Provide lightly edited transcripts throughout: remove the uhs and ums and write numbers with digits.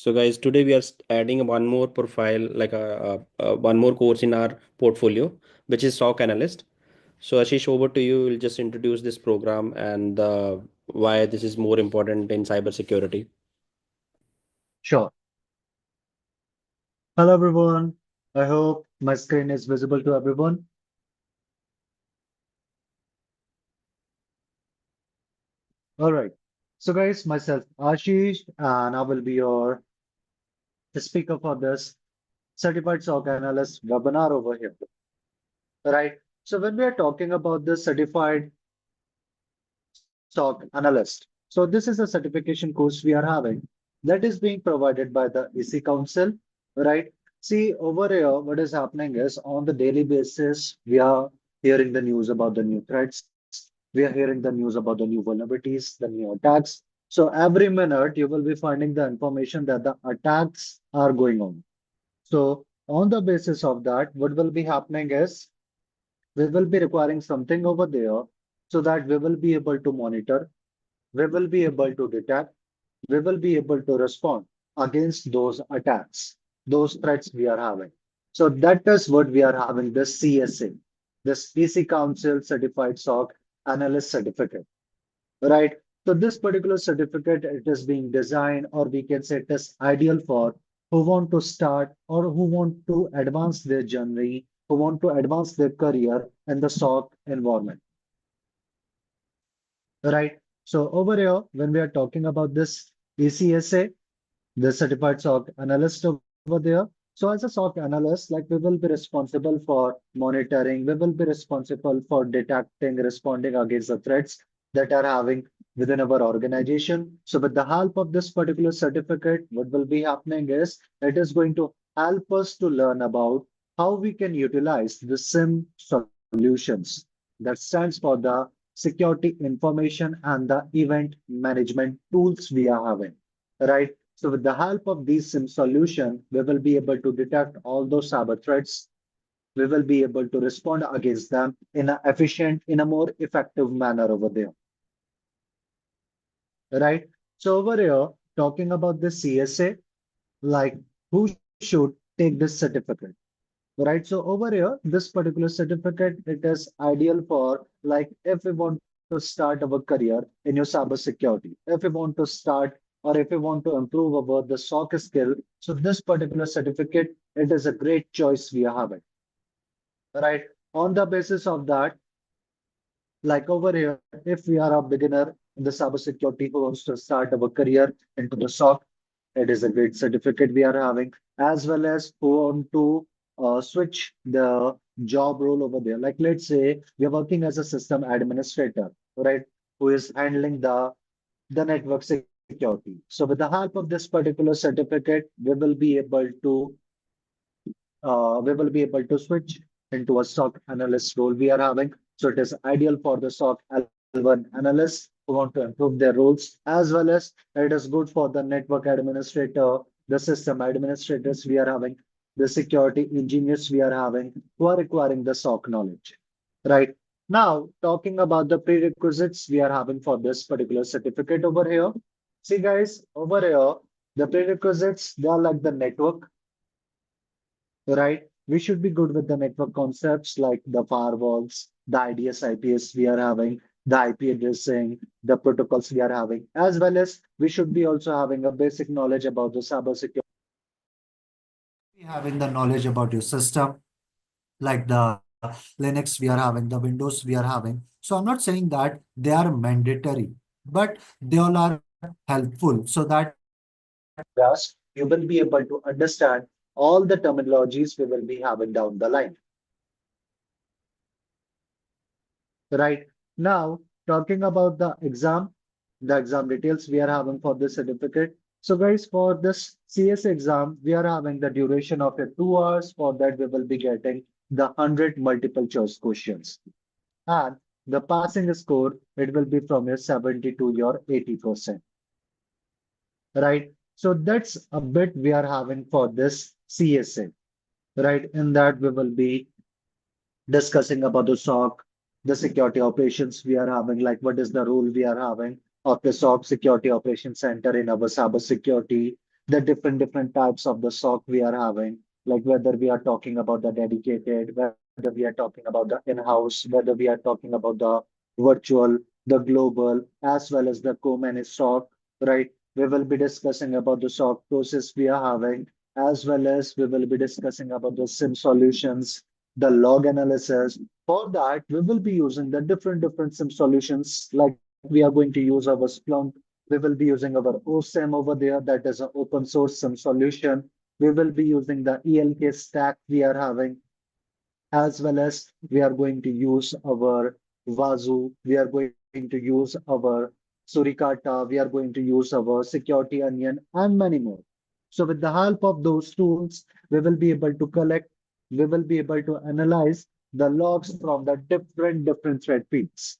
So guys, today we are adding one more profile, like one more course in our portfolio, which is SOC Analyst. So Ashish, over to you. We'll just introduce this program and why this is more important in cybersecurity. Sure. Hello, everyone. I hope my screen is visible to everyone. All right. So, guys, myself, Ashish, and I will be your speaker for this Certified SOC Analyst webinar over here. Right. So, when we are talking about the Certified SOC Analyst, so this is a certification course we are having that is being provided by the EC Council. Right. See, over here, what is happening is on the daily basis, we are hearing the news about the new threats. We are hearing the news about the new vulnerabilities, the new attacks. So every minute you will be finding the information that the attacks are going on. So on the basis of that, what will be happening is we will be requiring something over there so that we will be able to monitor, we will be able to detect, we will be able to respond against those attacks, those threats we are having. So that is what we are having, this CSA, this PC Council Certified SOC Analyst Certificate, right? So this particular certificate, it is being designed, or we can say it is ideal for who want to start or who want to advance their journey, who want to advance their career in the SOC environment, right? So over here, when we are talking about this ECSA, the certified SOC analyst over there. So as a SOC analyst, like we will be responsible for monitoring, we will be responsible for detecting, responding against the threats that are having within our organization. So with the help of this particular certificate, what will be happening is it is going to help us to learn about how we can utilize the SIM solutions that stands for the security information and the event management tools we are having, right? So with the help of these SIM solution, we will be able to detect all those cyber threats. We will be able to respond against them in a efficient, in a more effective manner over there, right? So over here, talking about the CSA, like who should take this certificate, right? So over here, this particular certificate, it is ideal for like if we want to start our career in your cybersecurity, if we want to start or if we want to improve our the SOC skill. So this particular certificate, it is a great choice we are having, right? On the basis of that, like over here, if we are a beginner in the cybersecurity who wants to start our career into the SOC, it is a great certificate we are having, as well as who want to switch the job role over there. Like let's say we are working as a system administrator, right? Who is handling the network security. So with the help of this particular certificate, we will be able to switch into a SOC analyst role we are having. So it is ideal for the SOC L1 analysts who want to improve their roles, as well as it is good for the network administrator, the system administrators we are having, the security engineers we are having, who are requiring the SOC knowledge. Right. Now, talking about the prerequisites we are having for this particular certificate over here. See, guys, over here, the prerequisites, they are like the network, right? We should be good with the network concepts like the firewalls, the IDS, IPS we are having, the IP addressing, the protocols we are having, as well as we should be also having a basic knowledge about the cybersecurity. Be having the knowledge about your system, like the Linux we are having, the Windows we are having. So I'm not saying that they are mandatory, but they all are helpful so that grasp, you will be able to understand all the terminologies we will be having down the line. Right. Now, talking about the exam details we are having for this certificate. So, guys, for this CS exam, we are having the duration of 2 hours. For that, we will be getting the 100 multiple choice questions. And the passing score, it will be from your 70 to your 80%. Right. So that's a bit we are having for this CSA. Right. In that, we will be discussing about the SOC, the security operations we are having, like what is the role we are having of the SOC Security Operations Center in our cybersecurity. the different types of the SOC we are having, like whether we are talking about the dedicated, whether we are talking about the in-house, whether we are talking about the virtual, the global, as well as the co-managed SOC, right? We will be discussing about the SOC process we are having, as well as we will be discussing about the SIM solutions, the log analysis. For that, we will be using the different SIM solutions, like we are going to use our Splunk. We will be using our OSIM over there, that is an open source SIM solution. We will be using the ELK stack we are having, as well as we are going to use our Wazoo, we are going to use our Suricata, we are going to use our Security Onion, and many more. So with the help of those tools, we will be able to collect, we will be able to analyze the logs from the different thread feeds.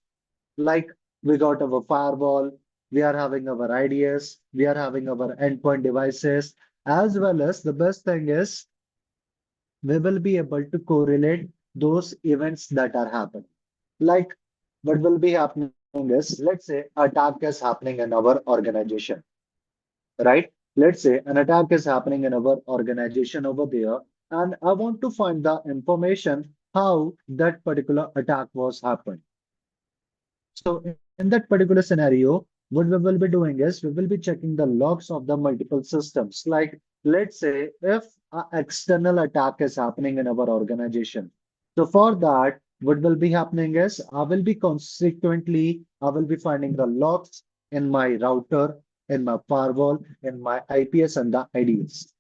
Like we got our firewall, we are having our IDS, we are having our endpoint devices, as well as the best thing is we will be able to correlate those events that are happening. Like what will be happening is, let's say attack is happening in our organization, right? Let's say an attack is happening in our organization over there, and I want to find the information how that particular attack was happened. So in that particular scenario, what we will be doing is we will be checking the logs of the multiple systems. Like let's say if an external attack is happening in our organization. So for that, what will be happening is I will be finding the logs in my router, in my firewall, in my IPS and the IDS,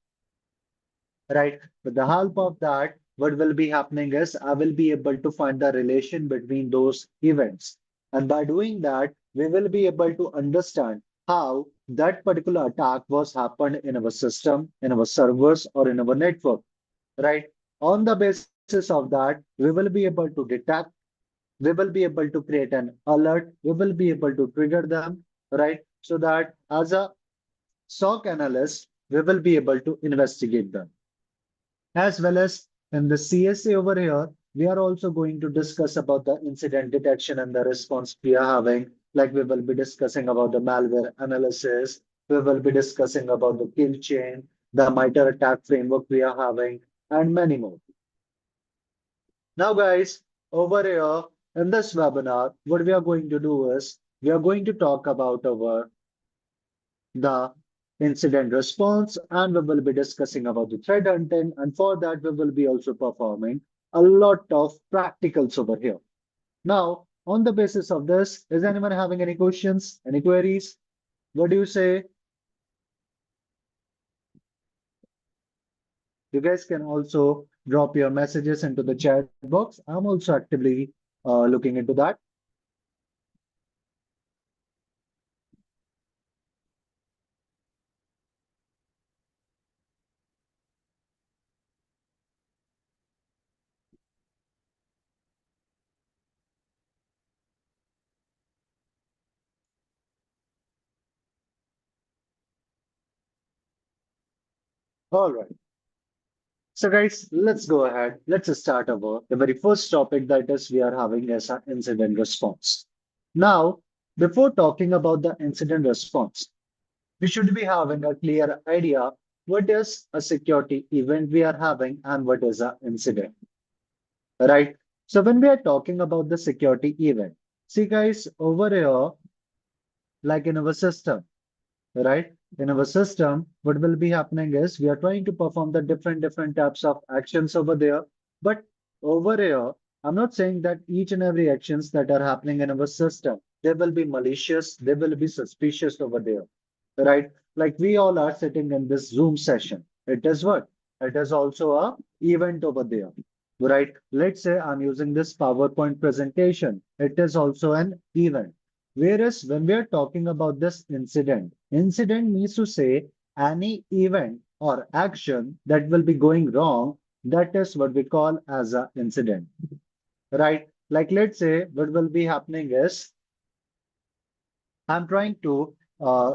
right? With the help of that, what will be happening is I will be able to find the relation between those events. And by doing that, we will be able to understand how that particular attack was happened in our system, in our servers, or in our network, right? On the basis of that, we will be able to detect, we will be able to create an alert, we will be able to trigger them, right? So that as a SOC analyst, we will be able to investigate them. As well as in the CSA over here, we are also going to discuss about the incident detection and the response we are having. Like we will be discussing about the malware analysis, we will be discussing about the kill chain, the MITRE attack framework we are having, and many more. Now, guys, over here in this webinar, what we are going to do is we are going to talk about our the incident response, and we will be discussing about the threat hunting. And for that, we will be also performing a lot of practicals over here. Now, on the basis of this, is anyone having any questions, any queries? What do you say? You guys can also drop your messages into the chat box. I'm also actively looking into that. All right. So guys, let's go ahead. Let's start over the very first topic that is we are having as an incident response. Now, before talking about the incident response, we should be having a clear idea what is a security event we are having and what is an incident, right? So when we are talking about the security event, see guys, over here, like in our system, right? In our system, what will be happening is we are trying to perform the different types of actions over there. But over here, I'm not saying that each and every actions that are happening in our system, they will be malicious, they will be suspicious over there, right? Like we all are sitting in this Zoom session. It is what? It is also a event over there, right? Let's say I'm using this PowerPoint presentation. It is also an event. Whereas when we are talking about this incident, incident means to say any event or action that will be going wrong, that is what we call as an incident, right? Like let's say what will be happening is I'm trying to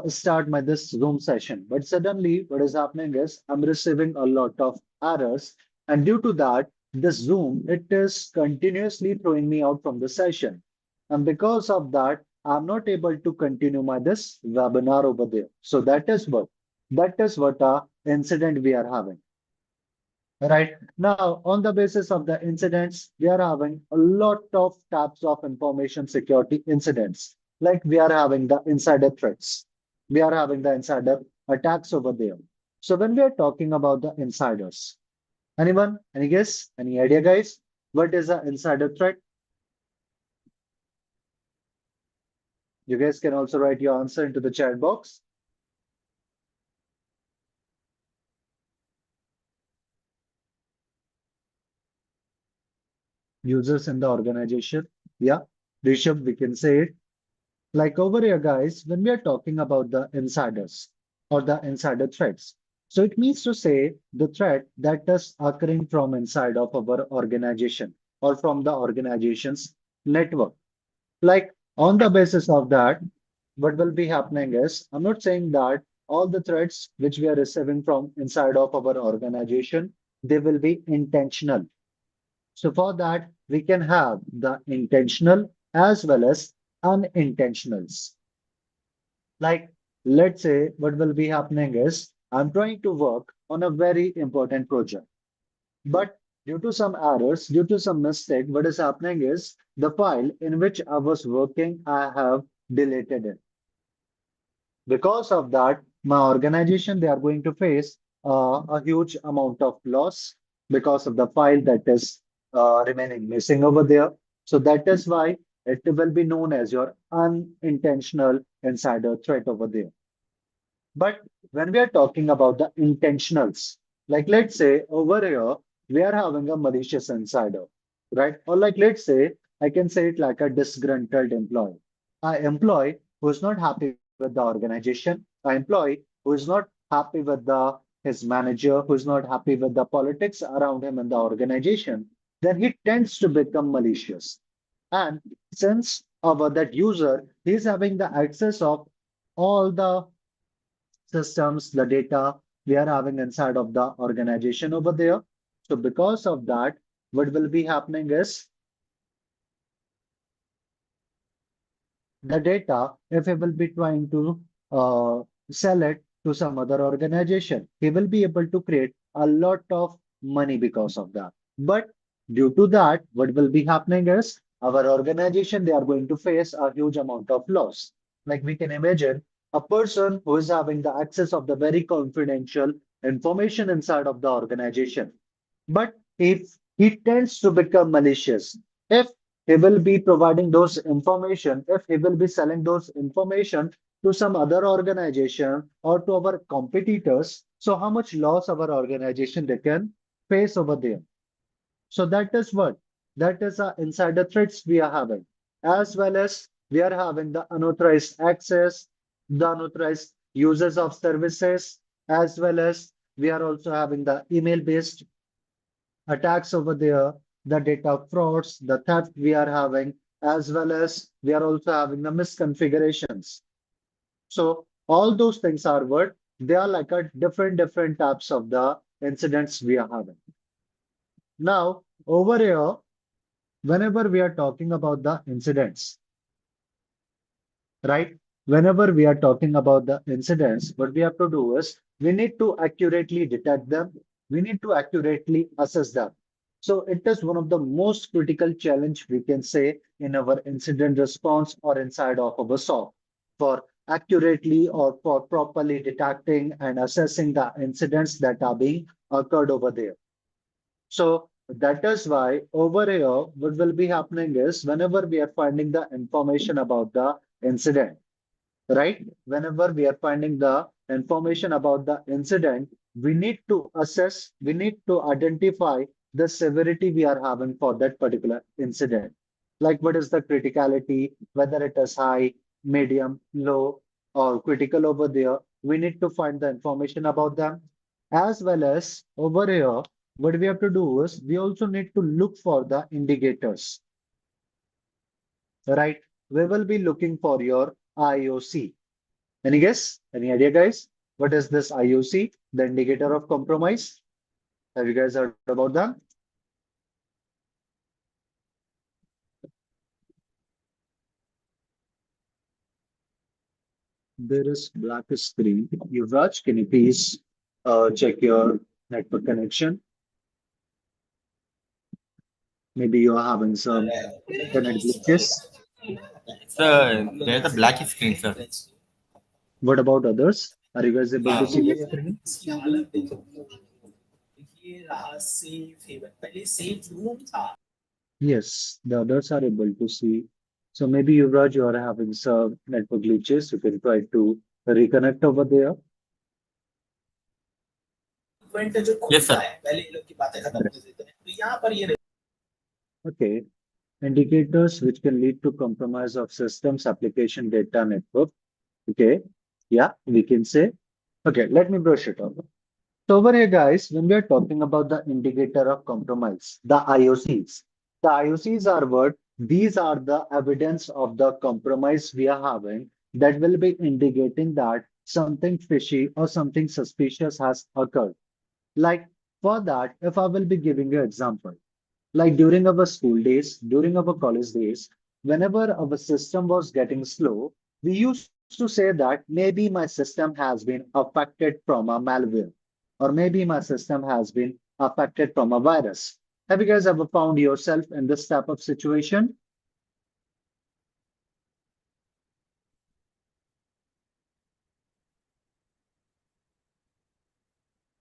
start my this Zoom session, but suddenly what is happening is I'm receiving a lot of errors, and due to that, this Zoom it is continuously throwing me out from the session, and because of that, I'm not able to continue my this webinar over there. So that is what. That is what a incident we are having. Right now, on the basis of the incidents, we are having a lot of types of information security incidents. Like we are having the insider threats, we are having the insider attacks over there. So when we are talking about the insiders, anyone, any guess, any idea, guys? What is an insider threat? You guys can also write your answer into the chat box. Users in the organization. Yeah, Rishabh, we can say it. Like over here, guys, when we are talking about the insiders or the insider threats, so it means to say the threat that is occurring from inside of our organization or from the organization's network. Like on the basis of that, what will be happening is, I'm not saying that all the threats which we are receiving from inside of our organization, they will be intentional. So for that, we can have the intentional as well as unintentionals. Like, let's say what will be happening is I'm trying to work on a very important project, but due to some errors, due to some mistake, what is happening is the file in which I was working, I have deleted it. Because of that, my organization, they are going to face a huge amount of loss because of the file that is remaining missing over there. So that is why it will be known as your unintentional insider threat over there. But when we are talking about the intentionals, like let's say over here, we are having a malicious insider, right? Or like let's say, I can say it like a disgruntled employee. An employee who is not happy with the organization, an employee who is not happy with the his manager, who is not happy with the politics around him in the organization, then he tends to become malicious. And since our that user, he's having the access of all the systems, the data we are having inside of the organization over there. So because of that, what will be happening is the data, if he will be trying to sell it to some other organization, he will be able to create a lot of money because of that. But due to that, what will be happening is our organization, they are going to face a huge amount of loss. Like we can imagine a person who is having the access of the very confidential information inside of the organization. But if he tends to become malicious, if he will be providing those information, if he will be selling those information to some other organization or to our competitors, so how much loss our organization they can face over there. So that is what? That is our insider threats we are having, as well as we are having the unauthorized access, the unauthorized users of services, as well as we are also having the email-based attacks over there, the data frauds, the theft we are having, as well as we are also having the misconfigurations. So all those things are what they are like a different types of the incidents we are having. Now, over here, whenever we are talking about the incidents, right? Whenever we are talking about the incidents, what we have to do is we need to accurately detect them. We need to accurately assess them. So it is one of the most critical challenge we can say in our incident response or inside of our SOC for accurately or for properly detecting and assessing the incidents that are being occurred over there. So that is why over here, what will be happening is whenever we are finding the information about the incident, right? Whenever we are finding the information about the incident, we need to assess, we need to identify the severity we are having for that particular incident. Like what is the criticality, whether it is high, medium, low, or critical over there. We need to find the information about them. As well as over here, what we have to do is we also need to look for the indicators, right? We will be looking for your IOC. Any guess? Any idea, guys? What is this IOC? The indicator of compromise. Have you guys heard about that? There is black screen. Yuvraj, can you please check your network connection? Maybe you're having some internet glitches. There's a black screen, sir. What about others? Are you guys able to see the screen? Yes, the others are able to see. So maybe Yuvraj, you are having some network glitches. You can try to reconnect over there. Yes, sir. Okay. Indicators which can lead to compromise of systems, application, data, network. Okay. Yeah, we can say. Okay, let me brush it off. So over here, guys, when we are talking about the indicator of compromise, the IOCs are what? These are the evidence of the compromise we are having that will be indicating that something fishy or something suspicious has occurred. Like for that, if I will be giving you example, like during our school days, during our college days, whenever our system was getting slow, we used to say that maybe my system has been affected from a malware, or maybe my system has been affected from a virus. Have you guys ever found yourself in this type of situation?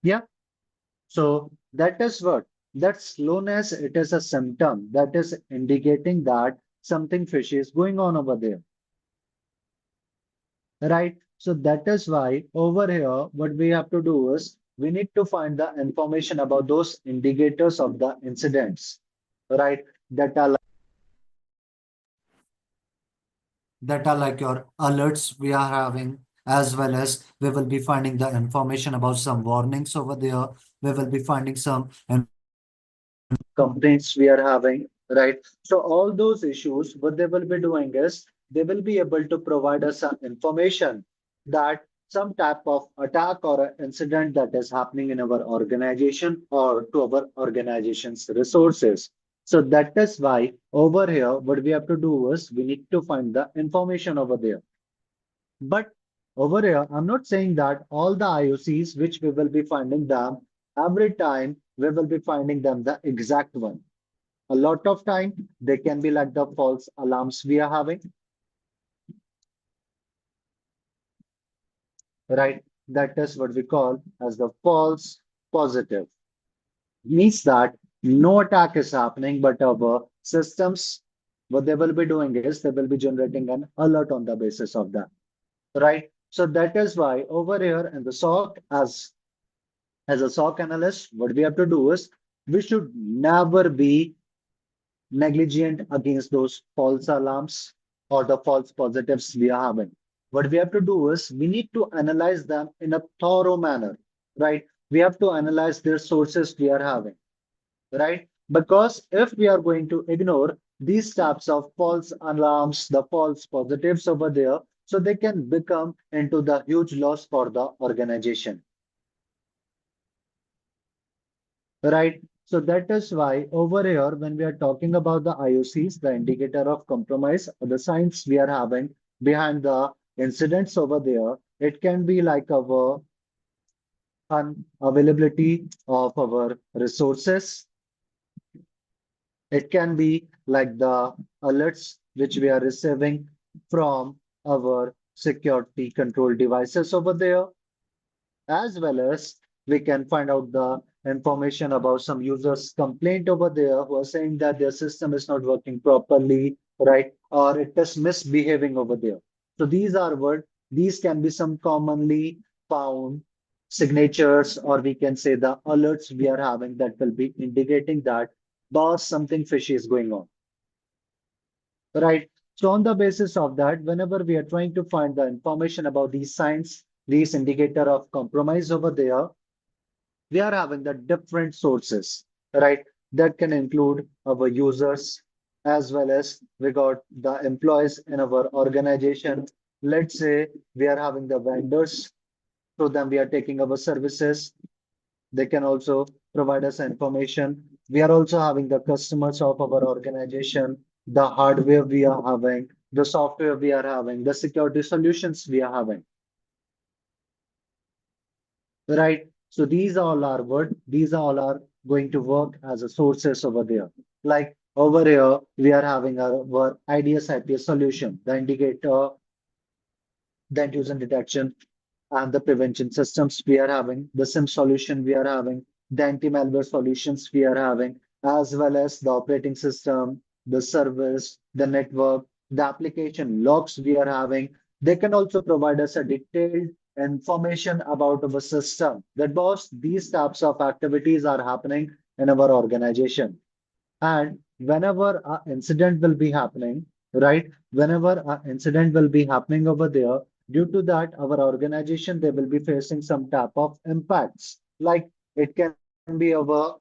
Yeah. So that is what? That slowness, it is a symptom that is indicating that something fishy is going on over there. Right. So that is why over here, what we have to do is we need to find the information about those indicators of the incidents, right? That are like your alerts we are having, as well as we will be finding the information about some warnings over there. We will be finding some complaints we are having, right? So all those issues, what they will be doing is they will be able to provide us some information that some type of attack or an incident that is happening in our organization or to our organization's resources. So that is why over here, what we have to do is we need to find the information over there. But over here, I'm not saying that all the IOCs which we will be finding them every time we will be finding them the exact one. A lot of time they can be like the false alarms we are having, right? That is what we call as the false positive. Means that no attack is happening, but our systems, what they will be doing is they will be generating an alert on the basis of that, right? So that is why over here in the SOC, as a SOC analyst, what we have to do is we should never be negligent against those false alarms or the false positives we are having. What we have to do is we need to analyze them in a thorough manner, right? We have to analyze their sources we are having, right? Because if we are going to ignore these types of false alarms, the false positives over there, so they can become into the huge loss for the organization. Right. So that is why over here, when we are talking about the IOCs, the indicator of compromise, the signs we are having behind the incidents over there, it can be like our unavailability of our resources. It can be like the alerts which we are receiving from our security control devices over there, as well as we can find out the information about some users complaint over there who are saying that their system is not working properly, right? Or it is misbehaving over there. So these are what these can be some commonly found signatures, or we can say the alerts we are having that will be indicating that boss something fishy is going on. Right. So on the basis of that, whenever we are trying to find the information about these signs, these indicator of compromise over there, we are having the different sources, right? That can include our users as well as we got the employees in our organization. Let's say we are having the vendors, through them we are taking our services. They can also provide us information. We are also having the customers of our organization, the hardware we are having, the software we are having, the security solutions we are having. right? So these all are what? These all are going to work as a sources over there. Like over here, we are having our IDS IPS solution, the indicator, the intrusion detection, and the prevention systems we are having, the SIM solution we are having, the anti-malware solutions we are having, as well as the operating system, the service, the network, the application logs we are having. They can also provide us a detailed information about our system. That boss, these types of activities are happening in our organization. And whenever an incident will be happening, right? Whenever an incident will be happening over there, due to that, our organization, they will be facing some type of impacts. Like it can be our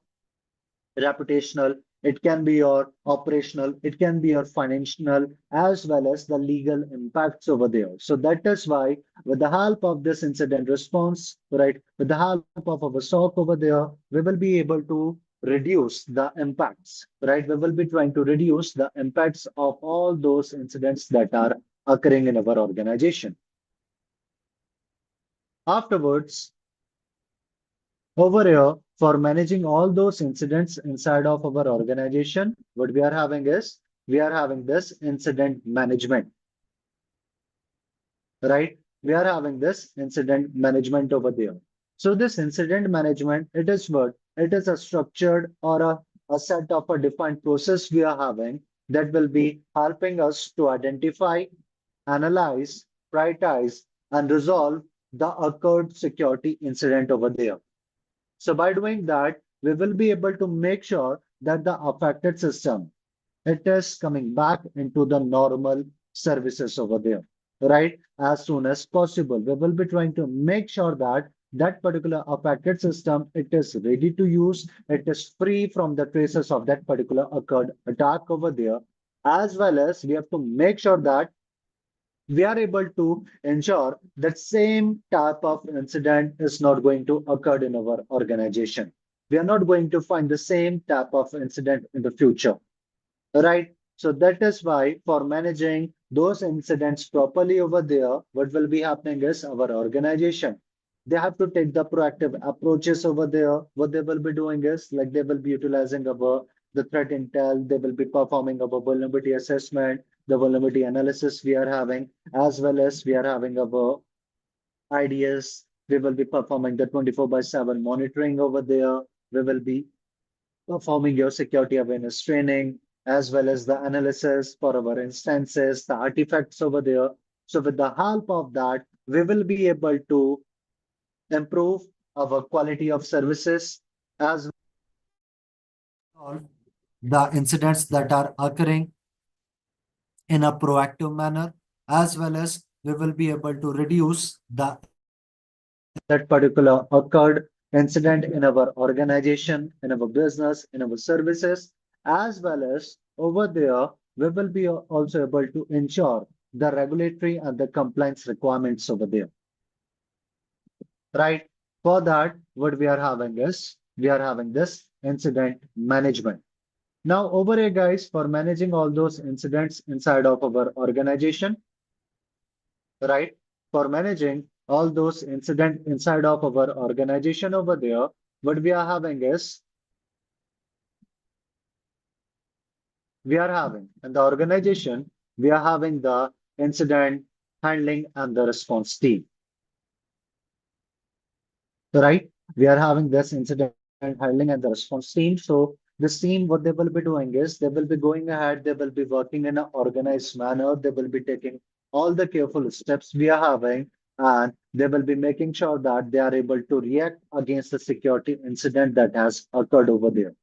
reputational, it can be your operational, it can be your financial, as well as the legal impacts over there. So that is why, with the help of this incident response, right, with the help of our SOC over there, we will be able to reduce the impacts, right? We will be trying to reduce the impacts of all those incidents that are occurring in our organization. Afterwards, over here, for managing all those incidents inside of our organization, what we are having is we are having this incident management, right? We are having this incident management over there. So this incident management, it is what? It is a structured or a set of a defined process we are having that will be helping us to identify, analyze, prioritize, and resolve the occurred security incident over there. So by doing that, we will be able to make sure that the affected system, it is coming back into the normal services over there, right? As soon as possible. We will be trying to make sure that that particular affected system, it is ready to use, it is free from the traces of that particular occurred attack over there, as well as we have to make sure that we are able to ensure that same type of incident is not going to occur in our organization. We are not going to find the same type of incident in the future, right? So that is why for managing those incidents properly over there, what will be happening is our organization, they have to take the proactive approaches over there. What they will be doing is like they will be utilizing our the threat intel, they will be performing our vulnerability assessment, the vulnerability analysis we are having, as well as we are having our IDS. We will be performing the 24 by 7 monitoring over there. We will be performing your security awareness training, as well as the analysis for our instances, the artifacts over there. So with the help of that, we will be able to improve our quality of services as well the incidents that are occurring in a proactive manner, as well as we will be able to reduce the that particular occurred incident in our organization, in our business, in our services, as well as over there, we will be also able to ensure the regulatory and the compliance requirements over there, right? For that, what we are having is we are having this incident management. Now, over here, guys, for managing all those incidents inside of our organization, right? For managing all those incident inside of our organization over there, what we are having is we are having in the organization, we are having the incident handling and the response team, right? We are having this incident handling and the response team. So this team, what they will be doing is they will be going ahead, they will be working in an organized manner, they will be taking all the careful steps we are having, and they will be making sure that they are able to react against the security incident that has occurred over there.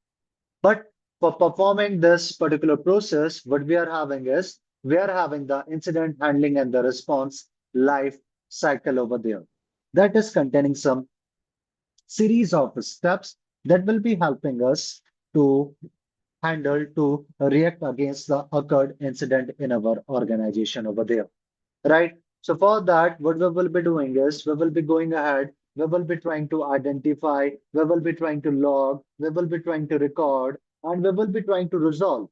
But for performing this particular process, what we are having is we are having the incident handling and the response life cycle over there. That is containing some series of steps that will be helping us to handle to react against the occurred incident in our organization over there, right? So for that, what we will be doing is we will be going ahead, we will be trying to identify, we will be trying to log, we will be trying to record, and we will be trying to resolve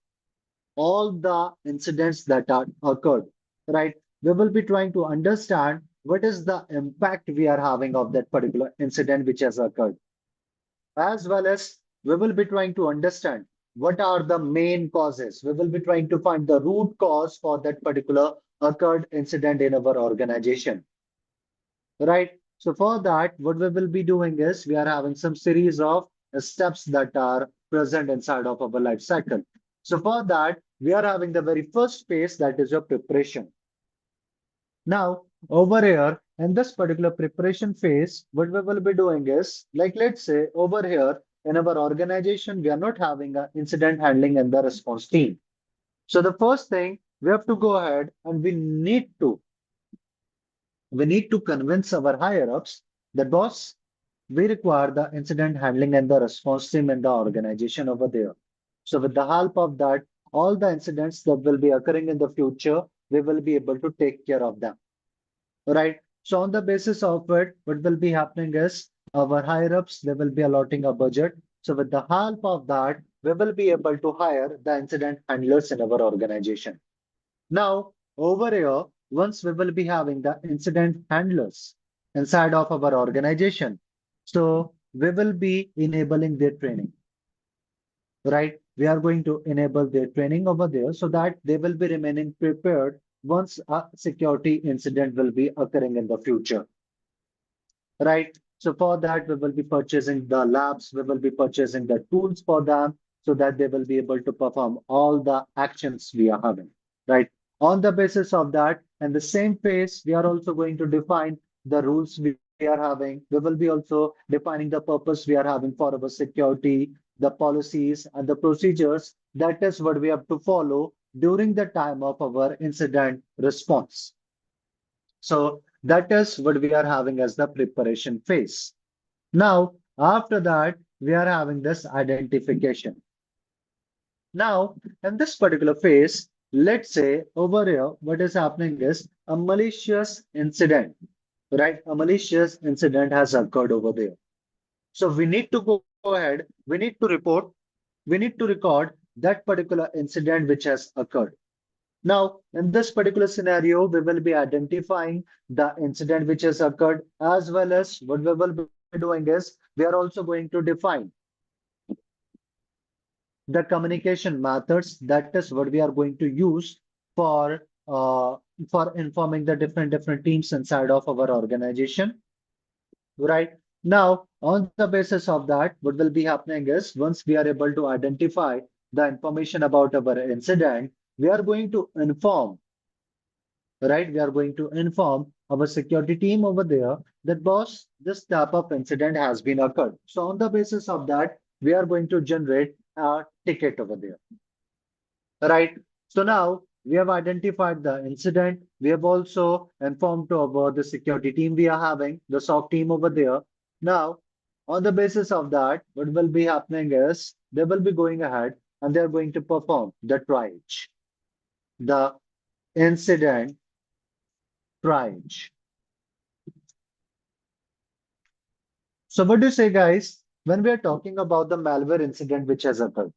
all the incidents that are occurred, right? We will be trying to understand what is the impact we are having of that particular incident which has occurred, as well as we will be trying to understand what are the main causes. We will be trying to find the root cause for that particular occurred incident in our organization, right? So for that, what we will be doing is we are having some series of steps that are present inside of our life cycle. So for that, we are having the very first phase, that is your preparation. Now, over here, in this particular preparation phase, what we will be doing is, like, let's say over here in our organization, we are not having an incident handling and the response team. So the first thing we have to go ahead and we need to convince our higher ups that boss, we require the incident handling and the response team in the organization over there. So with the help of that, all the incidents that will be occurring in the future, we will be able to take care of them. Right. So on the basis of it, what will be happening is our higher ups, they will be allotting a budget. So with the help of that, we will be able to hire the incident handlers in our organization. Now, over here, once we will be having the incident handlers inside of our organization, so we will be enabling their training, right? We are going to enable their training over there so that they will be remaining prepared once a security incident will be occurring in the future, right? So for that, we will be purchasing the labs, we will be purchasing the tools for them so that they will be able to perform all the actions we are having, right? On the basis of that, and the same phase, we are also going to define the rules we are having. We will be also defining the purpose we are having for our security, the policies and the procedures. That is what we have to follow during the time of our incident response. So that is what we are having as the preparation phase. Now, after that, we are having this identification. Now, in this particular phase, let's say over here, what is happening is a malicious incident, right? A malicious incident has occurred over there. So we need to go ahead, we need to report, we need to record that particular incident which has occurred. Now, in this particular scenario, we will be identifying the incident which has occurred, as well as what we will be doing is we are also going to define the communication methods. That is what we are going to use for uh, for informing the different teams inside of our organization. Right. Now, on the basis of that, what will be happening is once we are able to identify the information about our incident, we are going to inform, right? We are going to inform our security team over there that boss, this type of incident has been occurred. So on the basis of that, we are going to generate a ticket over there, right? So now we have identified the incident. We have also informed to about the security team we are having, the SOC team over there. Now, on the basis of that, what will be happening is they will be going ahead and they're going to perform the triage, the incident triage. So what do you say, guys, when we are talking about the malware incident which has occurred?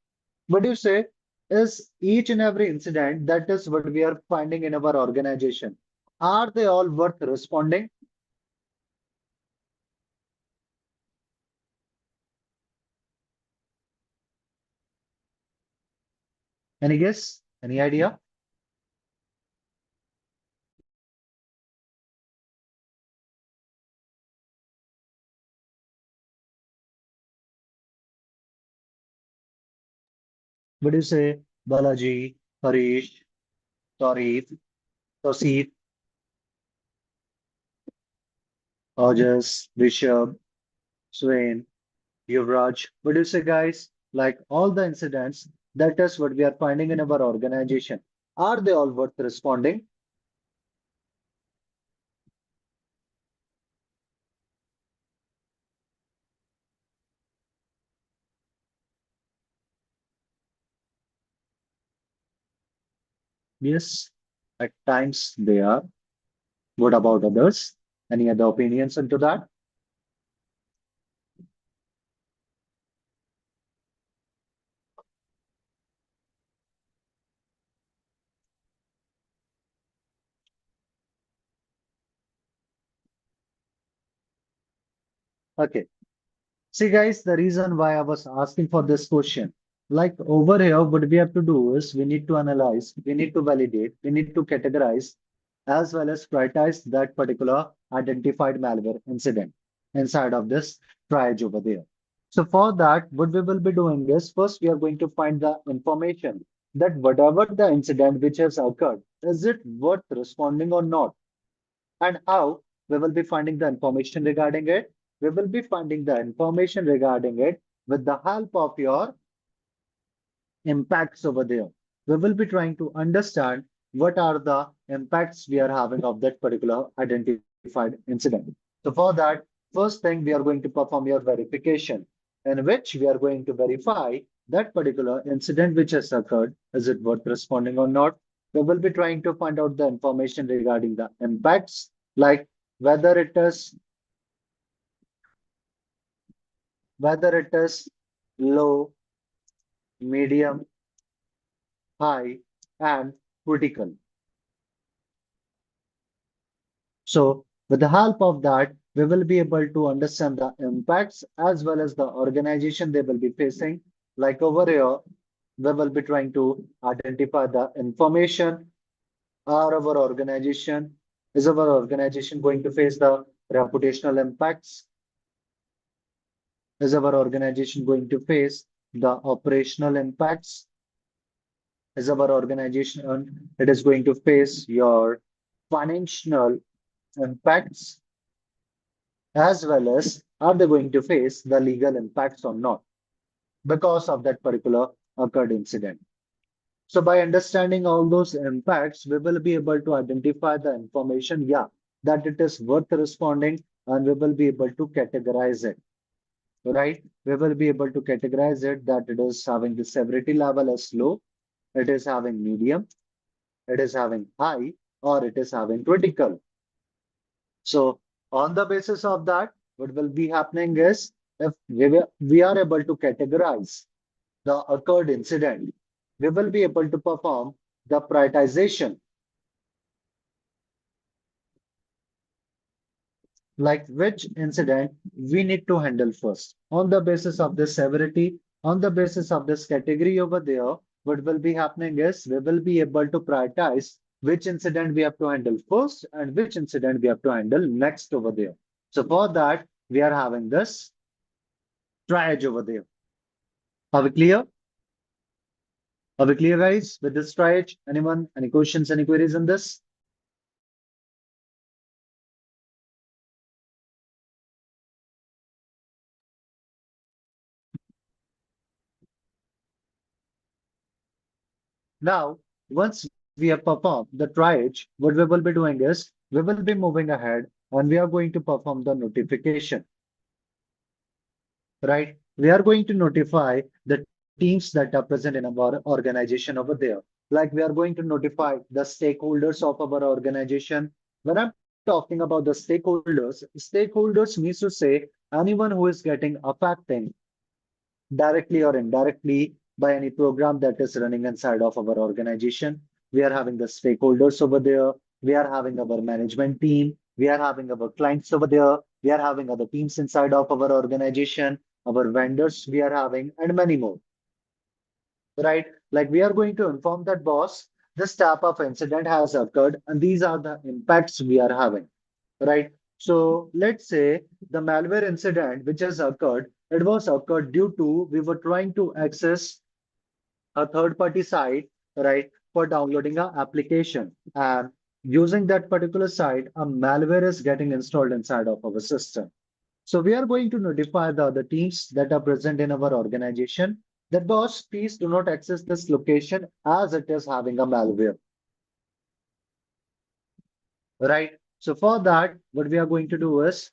What do you say is each and every incident that is what we are finding in our organization? Are they all worth responding? Any guess? Any idea? What do you say, Balaji, Harish, Tarif, Tosif, Ojas, Rishabh, Swain, Yuvraj? What do you say, guys? Like all the incidents, that is what we are finding in our organization. Are they all worth responding? Yes, at times they are. What about others? Any other opinions into that? Okay. See, guys, the reason why I was asking for this question, like over here, what we have to do is we need to analyze, we need to validate, we need to categorize, as well as prioritize that particular identified malware incident inside of this triage over there. So for that, what we will be doing is first we are going to find the information that whatever the incident which has occurred, is it worth responding or not? And how we will be finding the information regarding it? We will be finding the information regarding it with the help of your impacts over there. We will be trying to understand what are the impacts we are having of that particular identified incident. So for that, first thing we are going to perform your verification, in which we are going to verify that particular incident which has occurred, is it worth responding or not? We will be trying to find out the information regarding the impacts, like whether it is whether it is low, medium, high, and critical. So with the help of that, we will be able to understand the impacts as well as the organization they will be facing. Like over here, we will be trying to identify the information. Are our organization, is our organization going to face the reputational impacts? Is our organization going to face the operational impacts? Is our organization, it is going to face your financial impacts, as well as are they going to face the legal impacts or not because of that particular occurred incident. So by understanding all those impacts, we will be able to identify the information, yeah, that it is worth responding, and we will be able to categorize it, right? We will be able to categorize it that it is having the severity level as low, it is having medium, it is having high, or it is having critical. So on the basis of that, what will be happening is if we are able to categorize the occurred incident, we will be able to perform the prioritization, like which incident we need to handle first. On the basis of this severity, on the basis of this category over there, what will be happening is we will be able to prioritize which incident we have to handle first and which incident we have to handle next over there. So for that, we are having this triage over there. Are we clear? Are we clear, guys, with this triage? Anyone? Any questions, any queries on this? Now, once we have performed the triage, what we will be doing is we will be moving ahead and we are going to perform the notification, right? We are going to notify the teams that are present in our organization over there. Like we are going to notify the stakeholders of our organization. When I'm talking about the stakeholders means to say anyone who is getting affecting directly or indirectly by any program that is running inside of our organization. We are having the stakeholders over there. We are having our management team. We are having our clients over there. We are having other teams inside of our organization, our vendors we are having, and many more, right? Like we are going to inform that boss, this type of incident has occurred, and these are the impacts we are having, right? So let's say the malware incident which has occurred, it was occurred due to we were trying to access a third party site, right, for downloading an application. And using that particular site, a malware is getting installed inside of our system. So we are going to notify the other teams that are present in our organization that boss, please do not access this location as it is having a malware, right? So for that, what we are going to do is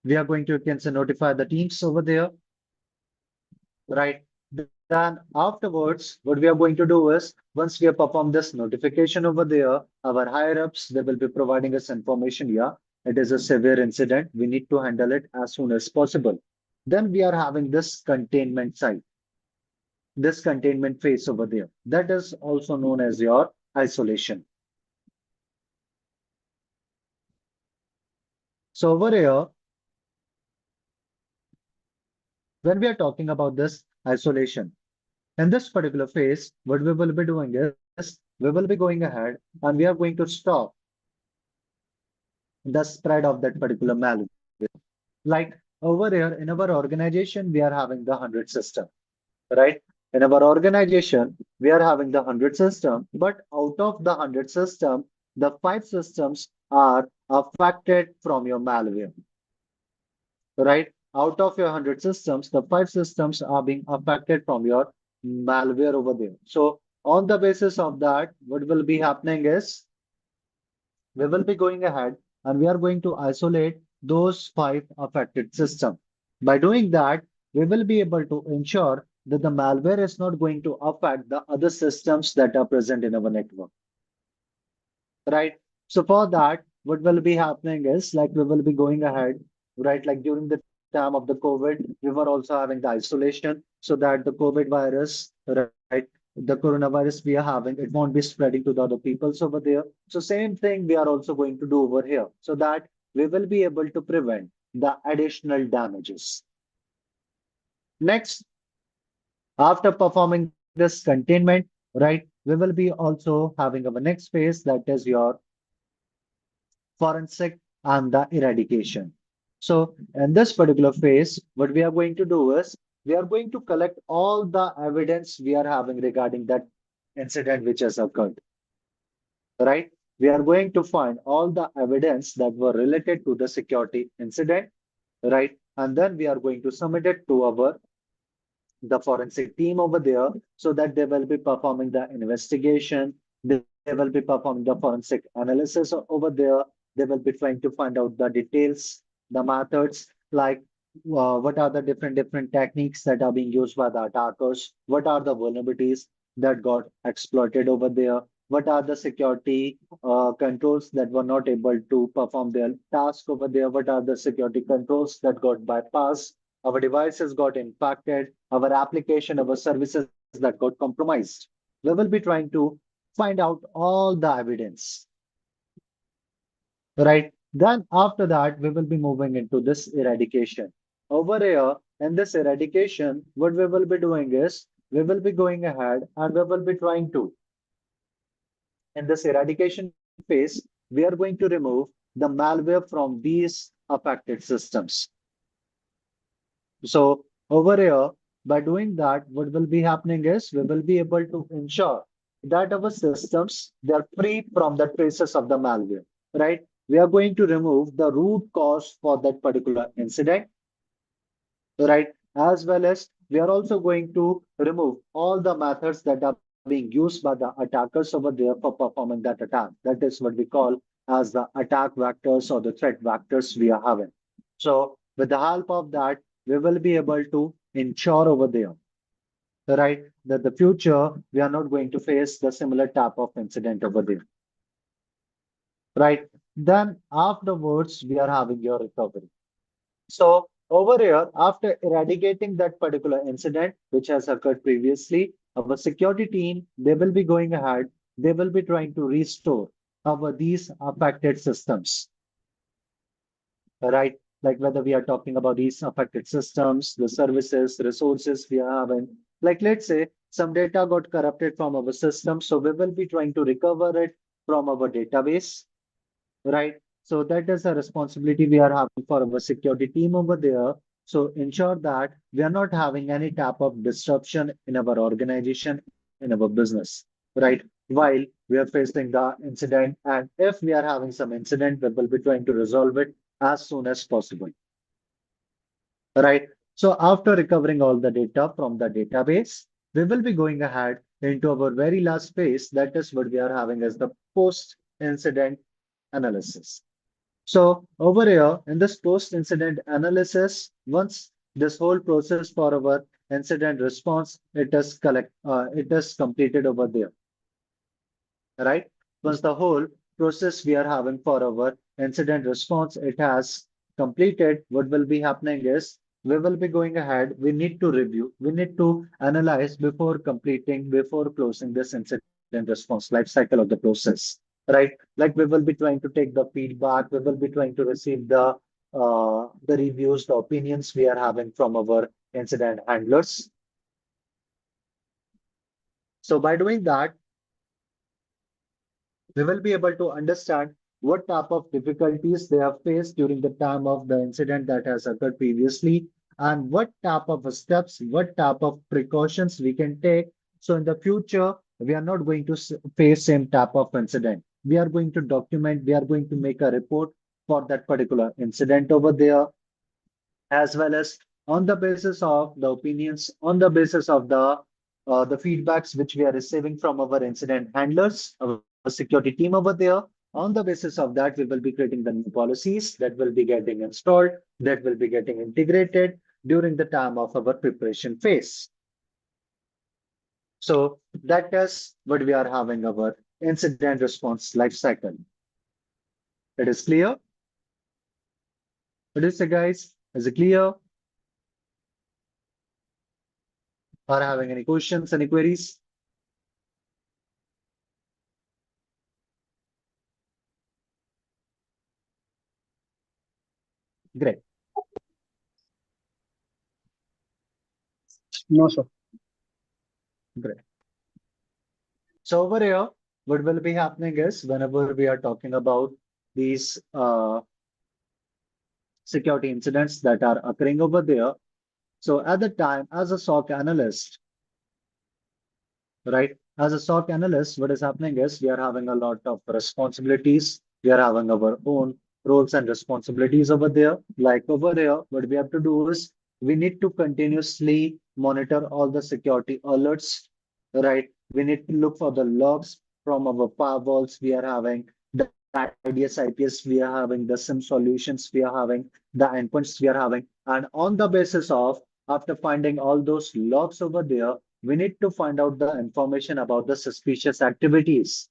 we are going to, you can say, notify the teams over there, right? Then afterwards, what we are going to do is once we have performed this notification over there, our higher ups, they will be providing us information. Yeah, it is a severe incident. We need to handle it as soon as possible. Then we are having this containment site, this containment phase over there. That is also known as your isolation. So over here, when we are talking about this isolation, in this particular phase, what we will be doing is we will be going ahead and we are going to stop the spread of that particular malware. Like over here in our organization, we are having the 100 system, right? In our organization, we are having the 100 system, but out of the 100 system, the 5 systems are affected from your malware, right? Out of your 100 systems, the 5 systems are being affected from your malware over there. So on the basis of that, what will be happening is we will be going ahead and we are going to isolate those 5 affected systems. By doing that, we will be able to ensure that the malware is not going to affect the other systems that are present in our network, right? So for that, what will be happening is like we will be going ahead, right? Like during the time of the COVID, we were also having the isolation so that the COVID virus, right? The coronavirus we are having, it won't be spreading to the other peoples over there. So same thing we are also going to do over here so that we will be able to prevent the additional damages. Next, after performing this containment, right, we will be also having our next phase that is your forensic and the eradication. So in this particular phase, what we are going to do is we are going to collect all the evidence we are having regarding that incident which has occurred, right? We are going to find all the evidence that were related to the security incident, right? And then we are going to submit it to our the forensic team over there so that they will be performing the investigation. They will be performing the forensic analysis over there. They will be trying to find out the details, the methods, like what are the different techniques that are being used by the attackers, what are the vulnerabilities that got exploited over there, what are the security controls that were not able to perform their task over there, what are the security controls that got bypassed, our devices got impacted, our application, our services that got compromised. We will be trying to find out all the evidence, right? Then after that, we will be moving into this eradication. Over here, in this eradication, what we will be doing is we will be going ahead and we will be trying to, in this eradication phase, we are going to remove the malware from these affected systems. So over here, by doing that, what will be happening is we will be able to ensure that our systems they're free from the traces of the malware, right? We are going to remove the root cause for that particular incident, right? As well as we are also going to remove all the methods that are being used by the attackers over there for performing that attack. That is what we call as the attack vectors or the threat vectors we are having. So with the help of that, we will be able to ensure over there, right, that the future we are not going to face the similar type of incident over there, right? Then afterwards, we are having your recovery. So over here, after eradicating that particular incident which has occurred previously, our security team, they will be going ahead, they will be trying to restore our these affected systems, right? Like whether we are talking about these affected systems, the services, resources we are having. Like let's say some data got corrupted from our system, so we will be trying to recover it from our database, right? So that is a responsibility we are having for our security team over there. So ensure that we are not having any type of disruption in our organization, in our business, right? While we are facing the incident, and if we are having some incident, we will be trying to resolve it as soon as possible, right? So after recovering all the data from the database, we will be going ahead into our very last phase. That is what we are having as the post-incident analysis. So over here in this post-incident analysis, once this whole process for our incident response, it is completed over there, right? Once the whole process we are having for our incident response, it has completed, what will be happening is we will be going ahead. We need to review, we need to analyze before completing, before closing this incident response life cycle of the process, right? Like we will be trying to take the feedback, we will be trying to receive the the reviews, the opinions we are having from our incident handlers. So by doing that, we will be able to understand what type of difficulties they have faced during the time of the incident that has occurred previously, and what type of steps, what type of precautions we can take. So in the future, we are not going to face same type of incident. We are going to document, we are going to make a report for that particular incident over there, as well as on the basis of the opinions, on the basis of the feedbacks which we are receiving from our incident handlers, our security team over there. On the basis of that, we will be creating the new policies that will be getting installed, that will be getting integrated during the time of our preparation phase. So that is what we are having our incident response life cycle. It is clear? What is it, guys? Is it clear? Are having any questions, any queries? Great. No, sir. Great. So over here, what will be happening is whenever we are talking about these security incidents that are occurring over there. So at the time, as a SOC analyst, right? As a SOC analyst, what is happening is we are having a lot of responsibilities. We are having our own roles and responsibilities over there. Like over here, what we have to do is we need to continuously monitor all the security alerts, right? We need to look for the logs from our firewalls we are having, the IDS, IPS we are having, the SIM solutions we are having, the endpoints we are having. And on the basis of after finding all those logs over there, we need to find out the information about the suspicious activities.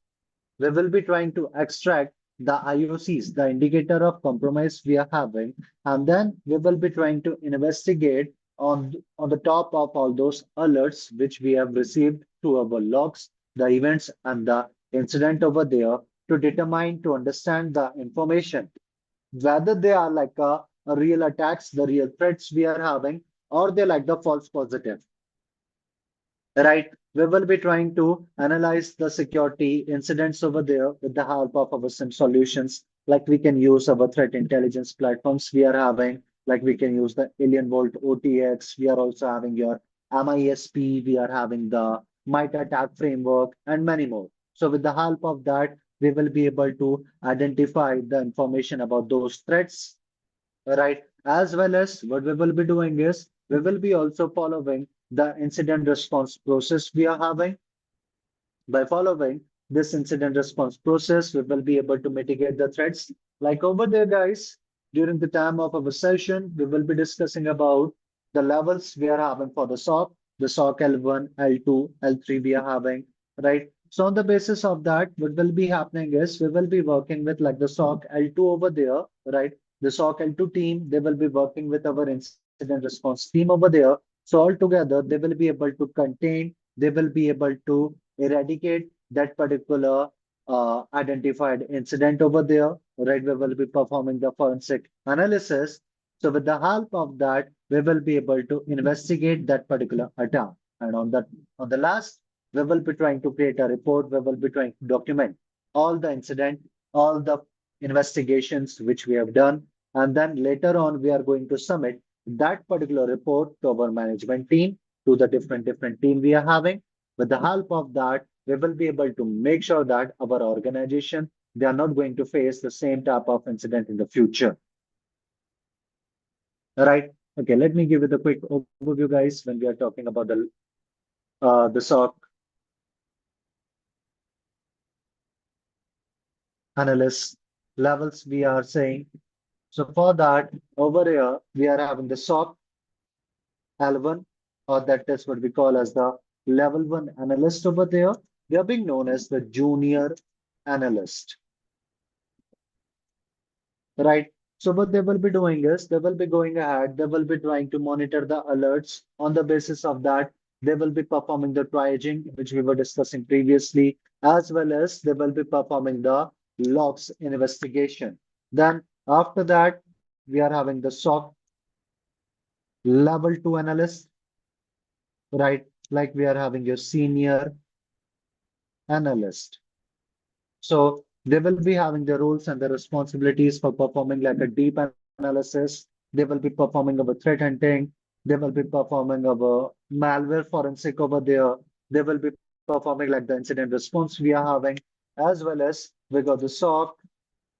We will be trying to extract the IOCs, the indicator of compromise we are having, and then we will be trying to investigate on the top of all those alerts which we have received through our logs, the events, and the incident over there to determine, to understand the information, whether they are like a real attacks, the real threats we are having, or they like the false positive. Right. We will be trying to analyze the security incidents over there with the help of our SIM solutions. Like we can use our threat intelligence platforms we are having, like we can use the Alien Vault OTX. We are also having your MISP. We are having the Might Attack framework and many more. So with the help of that, we will be able to identify the information about those threats, right? As well as what we will be doing is we will be also following the incident response process we are having. By following this incident response process, we will be able to mitigate the threats. Like over there, guys, during the time of our session, we will be discussing about the levels we are having for the SOC L1, L2, L3 we are having, right? So on the basis of that, what will be happening is we will be working with like the SOC L2 over there, right? The SOC L2 team, they will be working with our incident response team over there. So all together, they will be able to contain, they will be able to eradicate that particular identified incident over there, right? We will be performing the forensic analysis. So with the help of that, we will be able to investigate that particular attack. And on the last, we will be trying to create a report. We will be trying to document all the incident, all the investigations which we have done. And then later on, we are going to submit that particular report to our management team, to the different team we are having. With the help of that, we will be able to make sure that our organization, they are not going to face the same type of incident in the future. All right. Okay, let me give you the quick overview, guys, when we are talking about the SOC analyst levels we are saying. So for that, over here, we are having the SOC L1, or that is what we call as the level one analyst over there. They are being known as the junior analyst, right? So what they will be doing is they will be going ahead, they will be trying to monitor the alerts. On the basis of that, they will be performing the triaging, which we were discussing previously, as well as they will be performing the logs investigation. Then after that, they we are having the SOC level 2 analyst, right? Like we are having your senior analyst. So they will be having the roles and the responsibilities for performing like a deep analysis. They will be performing of a threat hunting. They will be performing of a malware forensic over there. They will be performing like the incident response we are having, as well as we got the SOC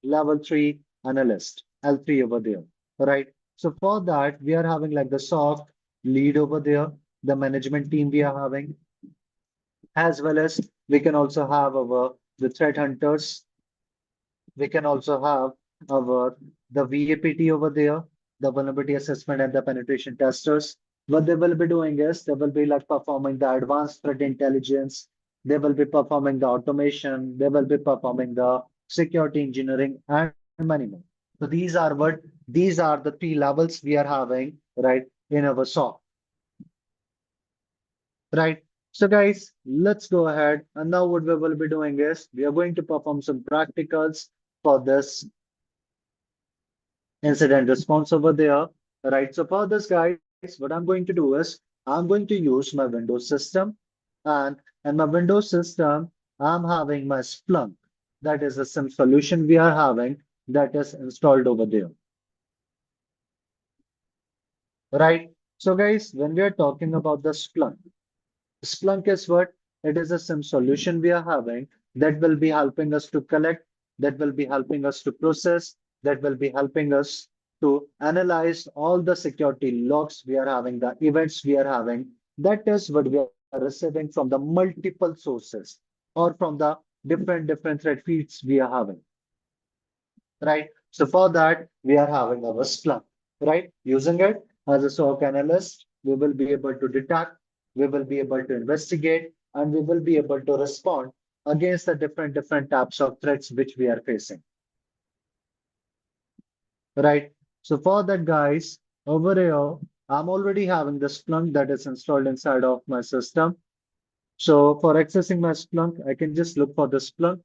level 3 analyst, L3 over there, right? So for that, we are having like the SOC lead over there, the management team we are having, as well as we can also have our the threat hunters. We can also have our the VAPT over there, the vulnerability assessment and the penetration testers. What they will be doing is they will be like performing the advanced threat intelligence. They will be performing the automation. They will be performing the security engineering and many more. So these are the three levels we are having right in our SOC. Right. So guys, let's go ahead. And now what we will be doing is we are going to perform some practicals for this incident response over there. Right. So for this, guys, what I'm going to do is I'm going to use my Windows system, and in my Windows system, I'm having my Splunk. That is a SIM solution we are having that is installed over there. Right. So guys, when we are talking about the Splunk is what? It is a SIM solution we are having that will be helping us to collect, that will be helping us to process, that will be helping us to analyze all the security logs we are having, the events we are having. That is what we are receiving from the multiple sources or from the different thread feeds we are having, right? So for that, we are having our Splunk, right? Using it as a SOC analyst, we will be able to detect, we will be able to investigate, and we will be able to respond against the different types of threats which we are facing, right? So for that, guys, over here, I'm already having the Splunk that is installed inside of my system. So for accessing my Splunk, I can just look for the Splunk.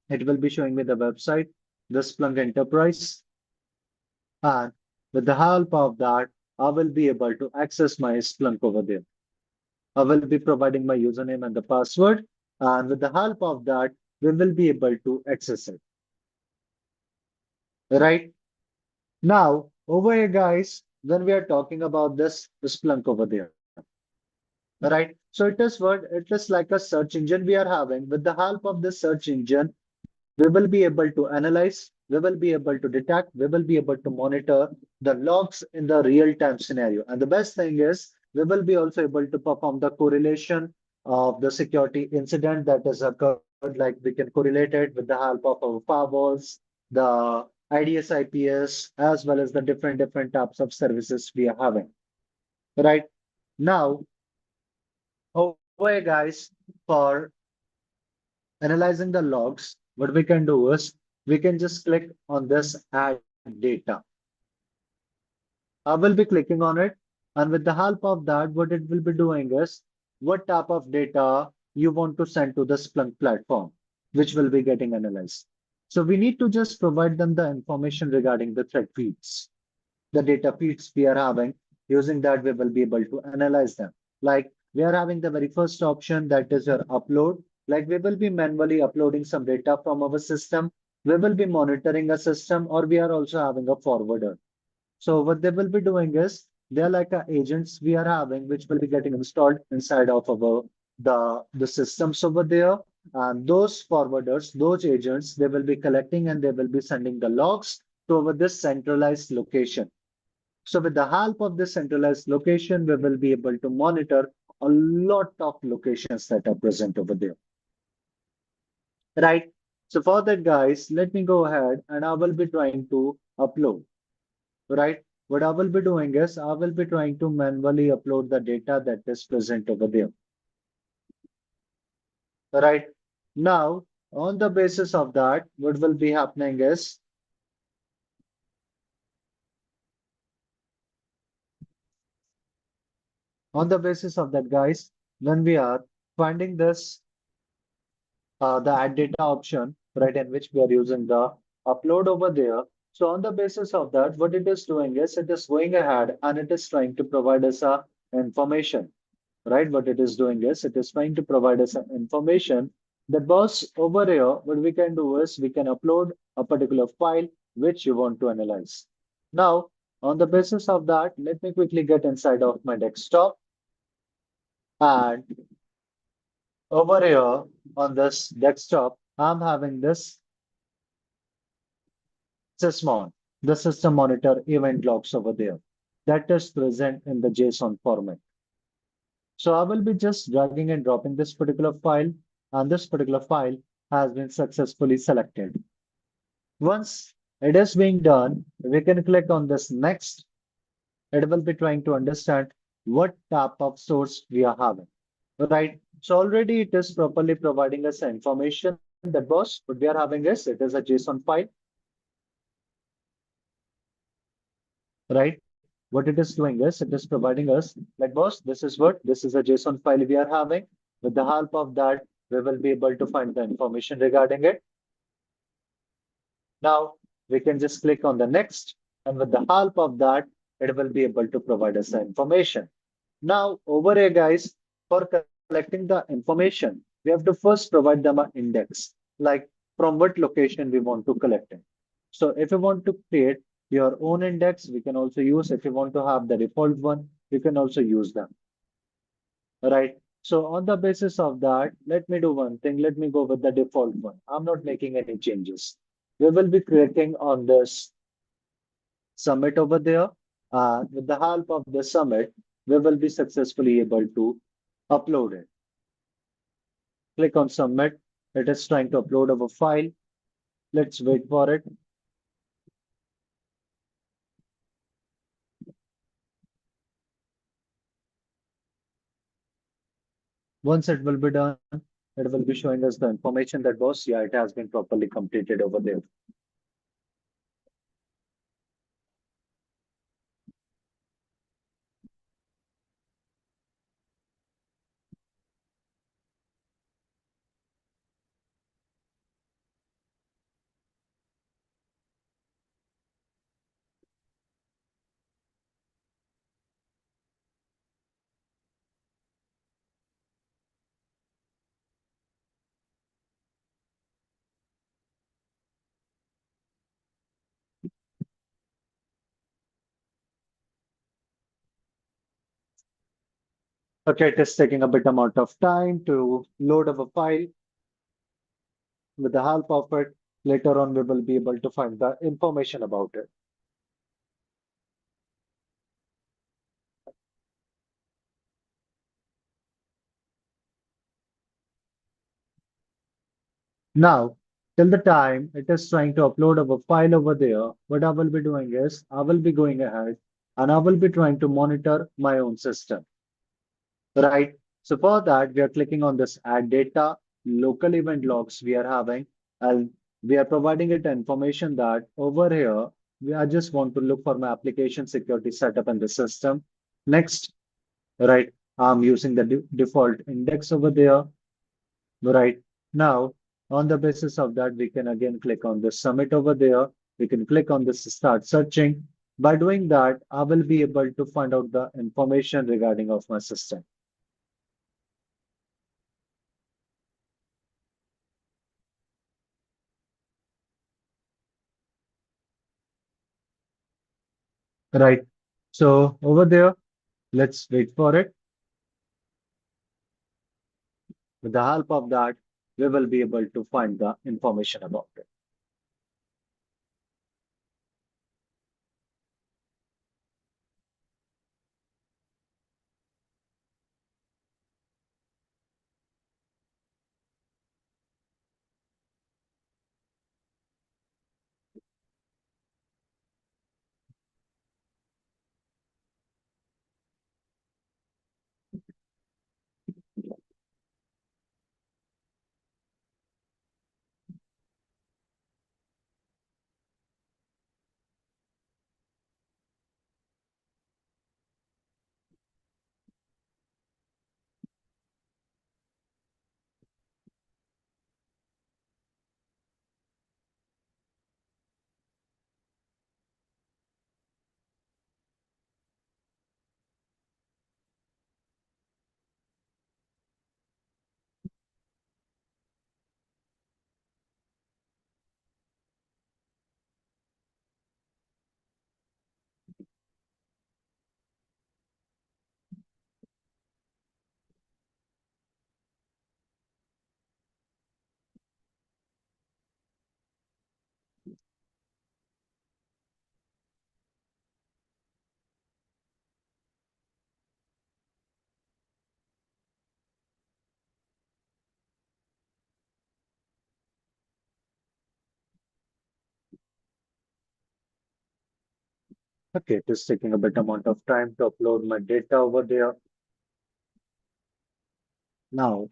It will be showing me the website, the Splunk Enterprise. And with the help of that, I will be able to access my Splunk over there. I will be providing my username and the password. And with the help of that, we will be able to access it. Right? Now, over here, guys, when we are talking about this Splunk over there. Right? So it is what? It is like a search engine we are having. With the help of this search engine, we will be able to analyze, we will be able to detect, we will be able to monitor the logs in the real-time scenario. And the best thing is, we will be also able to perform the correlation of the security incident that has occurred, like we can correlate it with the help of our firewalls, the IDS, IPS, as well as the different types of services we are having. Right? Now, over here, guys, for analyzing the logs, what we can do is we can just click on this add data. I will be clicking on it, and with the help of that, what it will be doing is what type of data you want to send to the Splunk platform, which will be getting analyzed. So we need to just provide them the information regarding the threat feeds, the data feeds we are having. Using that, we will be able to analyze them. Like we are having the very first option that is your upload. Like we will be manually uploading some data from our system. We will be monitoring a system, or we are also having a forwarder. So what they will be doing is they're like agents we are having, which will be getting installed inside of our the systems over there. And those forwarders, those agents, they will be collecting and they will be sending the logs to over this centralized location. So with the help of this centralized location, we will be able to monitor a lot of locations that are present over there. Right. So for that, guys, let me go ahead and I will be trying to upload. Right. What I will be doing is I will be trying to manually upload the data that is present over there. Right. Now, on the basis of that, what will be happening is on the basis of that, guys, when we are finding this the add data option, right, in which we are using the upload over there. So on the basis of that, what it is doing is it is going ahead and it is trying to provide us a information, right? What it is doing is it is trying to provide us an information that boss over here, what we can do is we can upload a particular file which you want to analyze. Now, on the basis of that, let me quickly get inside of my desktop and over here on this desktop, I'm having this Sysmon, the system monitor event logs over there that is present in the JSON format. So I will be just dragging and dropping this particular file, and this particular file has been successfully selected. Once it is being done, we can click on this next. It will be trying to understand what type of source we are having. Right. So already it is properly providing us information that boss, what we are having is it is a JSON file, right? What it is doing is it is providing us like boss, this is a JSON file we are having. With the help of that, we will be able to find the information regarding it. Now we can just click on the next, and with the help of that, it will be able to provide us the information. Now, over here, guys, for collecting the information, we have to first provide them an index, like from what location we want to collect it. So if you want to create your own index, we can also use, if you want to have the default one, you can also use them, right? So on the basis of that, let me do one thing. Let me go with the default one. I'm not making any changes. We will be creating on this submit over there. With the help of the submit, we will be successfully able to upload it. Click on submit. It is trying to upload our file. Let's wait for it. Once it will be done, it will be showing us the information that was, yeah, it has been properly completed over there. Okay, it is taking a bit amount of time to load up a file. With the help of it, later on, we will be able to find the information about it. Now, till the time it is trying to upload a file over there, what I will be doing is I will be going ahead and I will be trying to monitor my own system, right? So for that, we are clicking on this add data, local event logs we are having, and we are providing it information that over here, I just want to look for my application security setup in the system. Next, right? I'm using the default index over there. Right. Now, on the basis of that, we can again click on the submit over there. We can click on this start searching. By doing that, I will be able to find out the information regarding of my system. Right. So over there, let's wait for it. With the help of that, we will be able to find the information about it. Okay, it is taking a bit amount of time to upload my data over there. Now,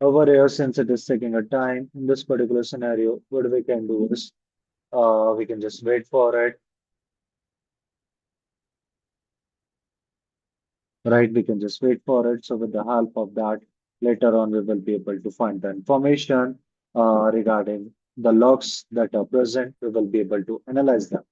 over here, since it is taking a time in this particular scenario, what we can do is we can just wait for it, right? We can just wait for it. So with the help of that, later on, we will be able to find the information regarding the logs that are present. We will be able to analyze them.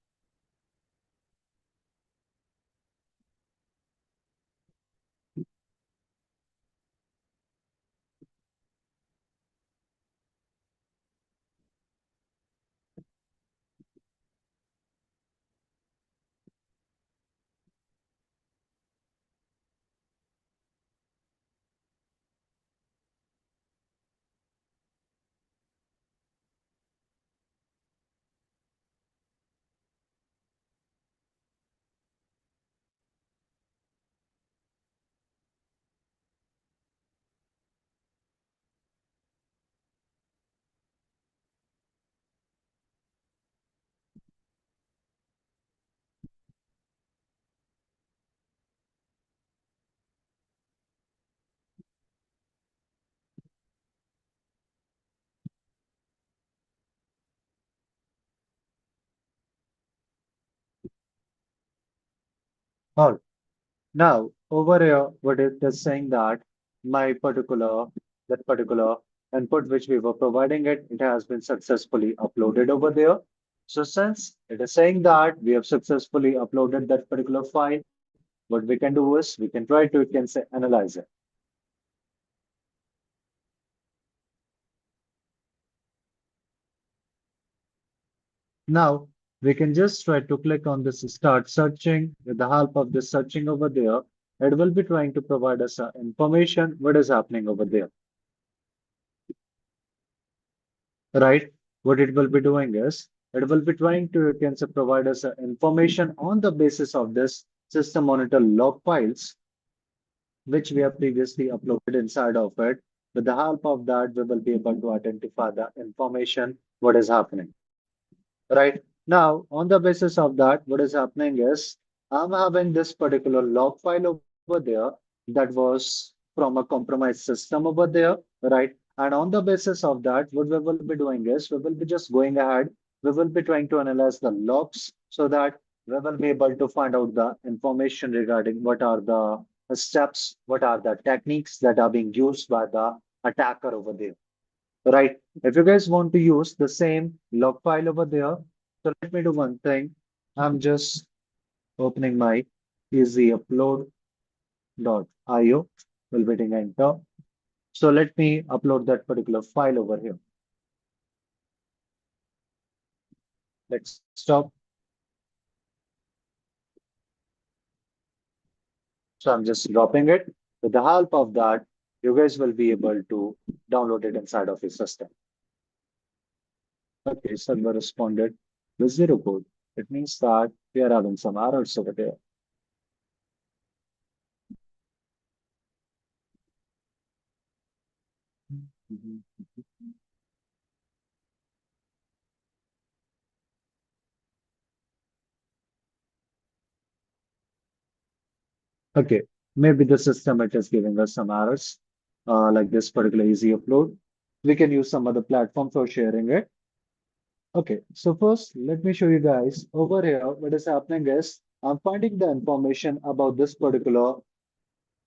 All now, over here, what it is saying that my particular input which we were providing it has been successfully uploaded over there. So since it is saying that we have successfully uploaded that particular file, what we can do is we can try to, you can say, analyze it. Now, we can just try to click on this start searching. With the help of this searching over there, it will be trying to provide us information what is happening over there. Right? What it will be doing is it will be trying to, you can say, provide us information on the basis of this system monitor log files, which we have previously uploaded inside of it. With the help of that, we will be able to identify the information, what is happening. Right now, on the basis of that, what is happening is I'm having this particular log file over there that was from a compromised system over there, right? And on the basis of that, what we will be doing is we will be just going ahead. We will be trying to analyze the logs so that we will be able to find out the information regarding what are the steps, what are the techniques that are being used by the attacker over there. Right. If you guys want to use the same log file over there, so let me do one thing. I'm just opening my easyupload.io. Will be hitting enter. So let me upload that particular file over here. Let's stop. So I'm just dropping it. With the help of that, you guys will be able to download it inside of your system. Okay, server responded with zero code. It means that we are having some errors over there. Mhm. Okay, maybe the system it is giving us some errors, like this particular easy upload. We can use some other platform for sharing it. Okay, so first, let me show you guys over here. What is happening is I'm finding the information about this particular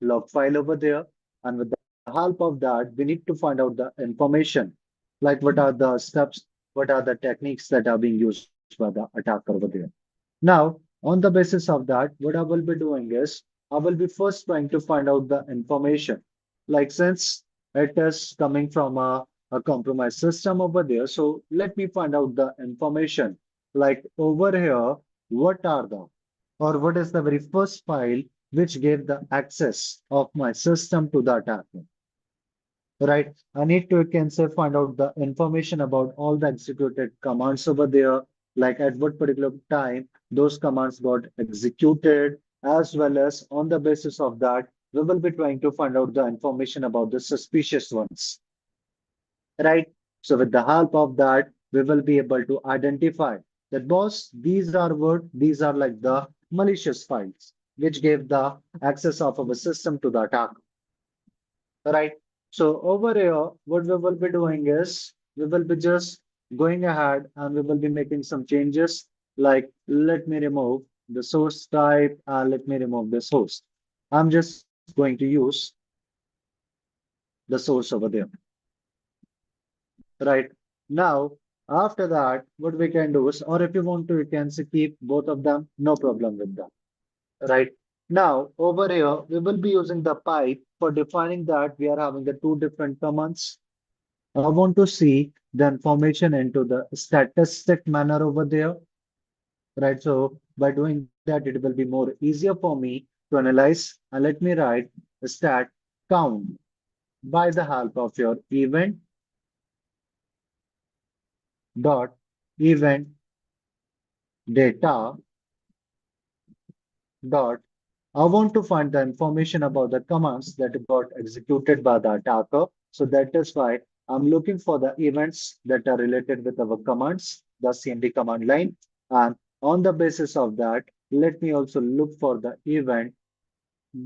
log file over there. And with the help of that, we need to find out the information, like what are the steps, what are the techniques that are being used by the attacker over there. Now, on the basis of that, what I will be doing is I will be first trying to find out the information. Like since it is coming from a compromised system over there, so let me find out the information. Like over here, what are the or what is the very first file which gave the access of my system to the attacker? Right. I need to, you can say, find out the information about all the executed commands over there, like at what particular time those commands got executed, as well as on the basis of that, we will be trying to find out the information about the suspicious ones. Right. So with the help of that, we will be able to identify that boss, these are what these are like the malicious files, which gave the access of our system to the attacker. Right. So over here, what we will be doing is we will be just going ahead and we will be making some changes. Like let me remove the source type and let me remove this host. I'm just going to use the source over there. Right. Now, after that, what we can do is, or if you want to, you can keep both of them, no problem with that. Right. Now, over here, we will be using the pipe for defining that we are having the two different commands. I want to see the information into the statistic manner over there, right? So by doing that, it will be more easier for me to analyze. And let me write stat count by the help of your event dot event data dot. I want to find the information about the commands that got executed by the attacker. So that is why I'm looking for the events that are related with our commands, the CMD command line. And on the basis of that, let me also look for the event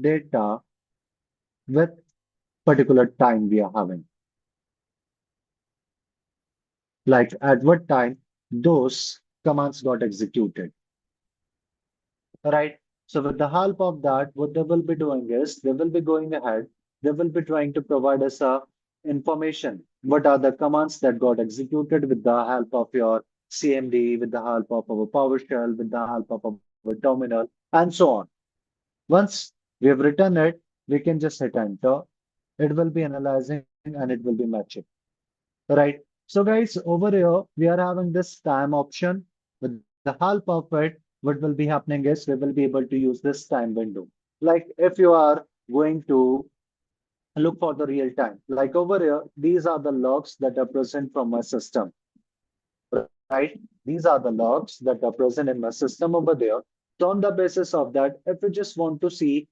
data with particular time we are having. Like at what time those commands got executed. Right. So with the help of that, what they will be doing is they will be going ahead. They will be trying to provide us a information. What are the commands that got executed with the help of your CMD, with the help of our PowerShell, with the help of our terminal, and so on. Once we have written it, we can just hit enter. It will be analyzing and it will be matching. Right. So guys, over here, we are having this time option. With the help of it, what will be happening is we will be able to use this time window. Like if you are going to look for the real time, like over here, these are the logs that are present from my system, right? These are the logs that are present in my system over there. So on the basis of that, if you just want to see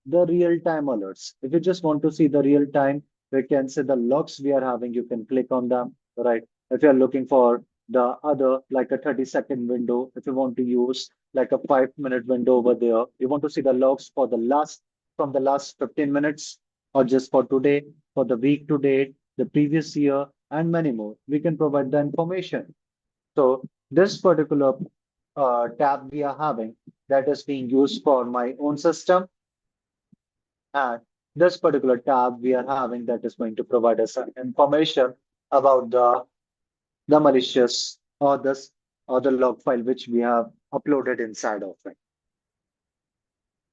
the real time alerts. If you just want to see the real time, we can see the logs we are having. You can click on them, right? If you're looking for the other, like a 30-second window, if you want to use like a 5-minute window over there, you want to see the logs for the last, from the last 15 minutes, or just for today, for the week to date, the previous year, and many more. We can provide the information. So this particular tab we are having that is being used for my own system, and this particular tab we are having that is going to provide us information about the malicious or this or the log file which we have uploaded inside of it.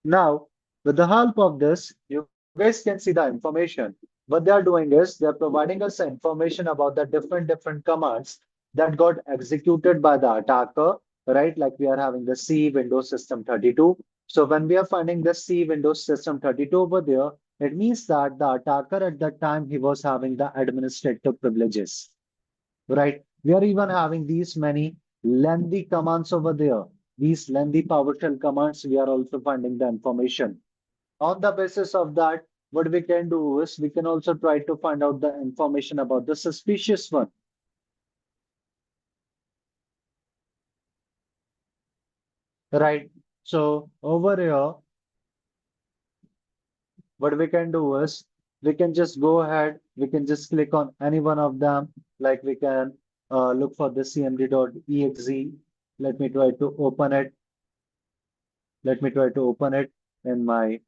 Now, with the help of this, you guys can see the information. What they are doing is they're providing us information about the different commands that got executed by the attacker, right? Like we are having the C Windows System 32. So when we are finding the C Windows System 32 over there, it means that the attacker at that time he was having the administrative privileges, right? We are even having these many lengthy commands over there. These lengthy PowerShell commands, we are also finding the information. On the basis of that, what we can do is we can also try to find out the information about the suspicious one, right? So over here, what we can do is we can just go ahead, we can just click on any one of them, like we can look for the cmd.exe. Let me try to open it. Let me try to open it in my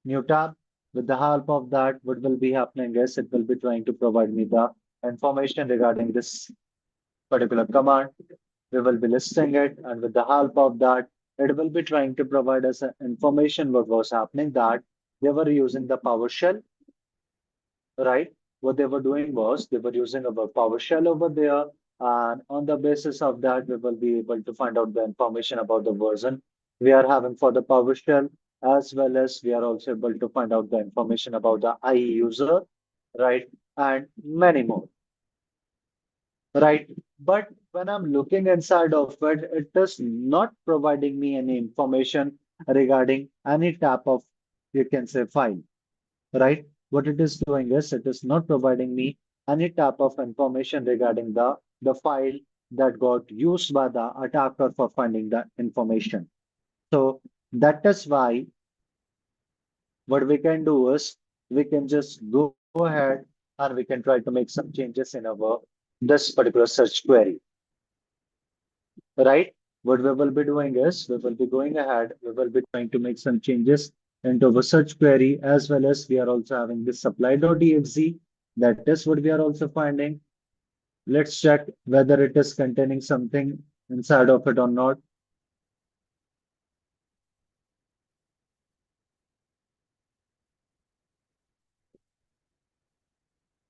new tab. With the help of that, what will be happening is it will be trying to provide me the information regarding this particular command. We will be listing it, and with the help of that, it will be trying to provide us information what was happening, that they were using the PowerShell, right? What they were doing was they were using our PowerShell over there, and on the basis of that, we will be able to find out the information about the version we are having for the PowerShell, as well as we are also able to find out the information about the IE user, right? And many more, right? But when I'm looking inside of it, it is not providing me any information regarding any type of, you can say, file, right? What it is doing is it is not providing me any type of information regarding the file, that got used by the attacker for finding the information. So that is why what we can do is we can just go ahead and we can try to make some changes in our this particular search query, right? What we will be doing is we will be going ahead, we will be trying to make some changes into our search query as well as we are also having this supply.exe. That is what we are also finding. Let's check whether it is containing something inside of it or not.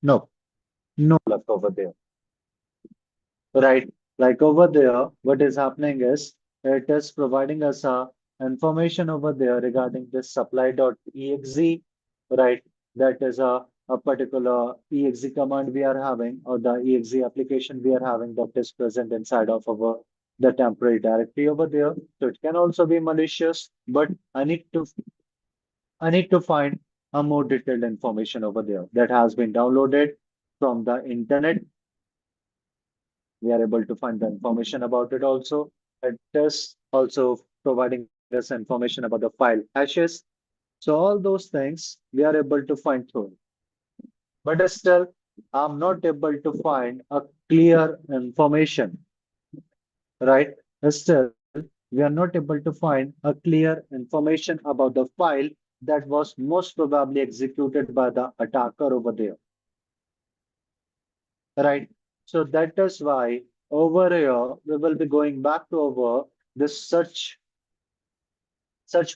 No, no left over there. Right. Like over there, what is happening is it is providing us a information over there regarding this supply.exe, right? That is a particular exe command we are having or the exe application we are having that is present inside of our the temporary directory over there. So it can also be malicious, but I need to find a more detailed information over there that has been downloaded from the internet. We are able to find the information about it also. It is also providing us information about the file hashes. So all those things we are able to find through. But still, I'm not able to find a clear information, right? Still, we are not able to find a clear information about the file that was most probably executed by the attacker over there, right? So that is why over here we will be going back to our this search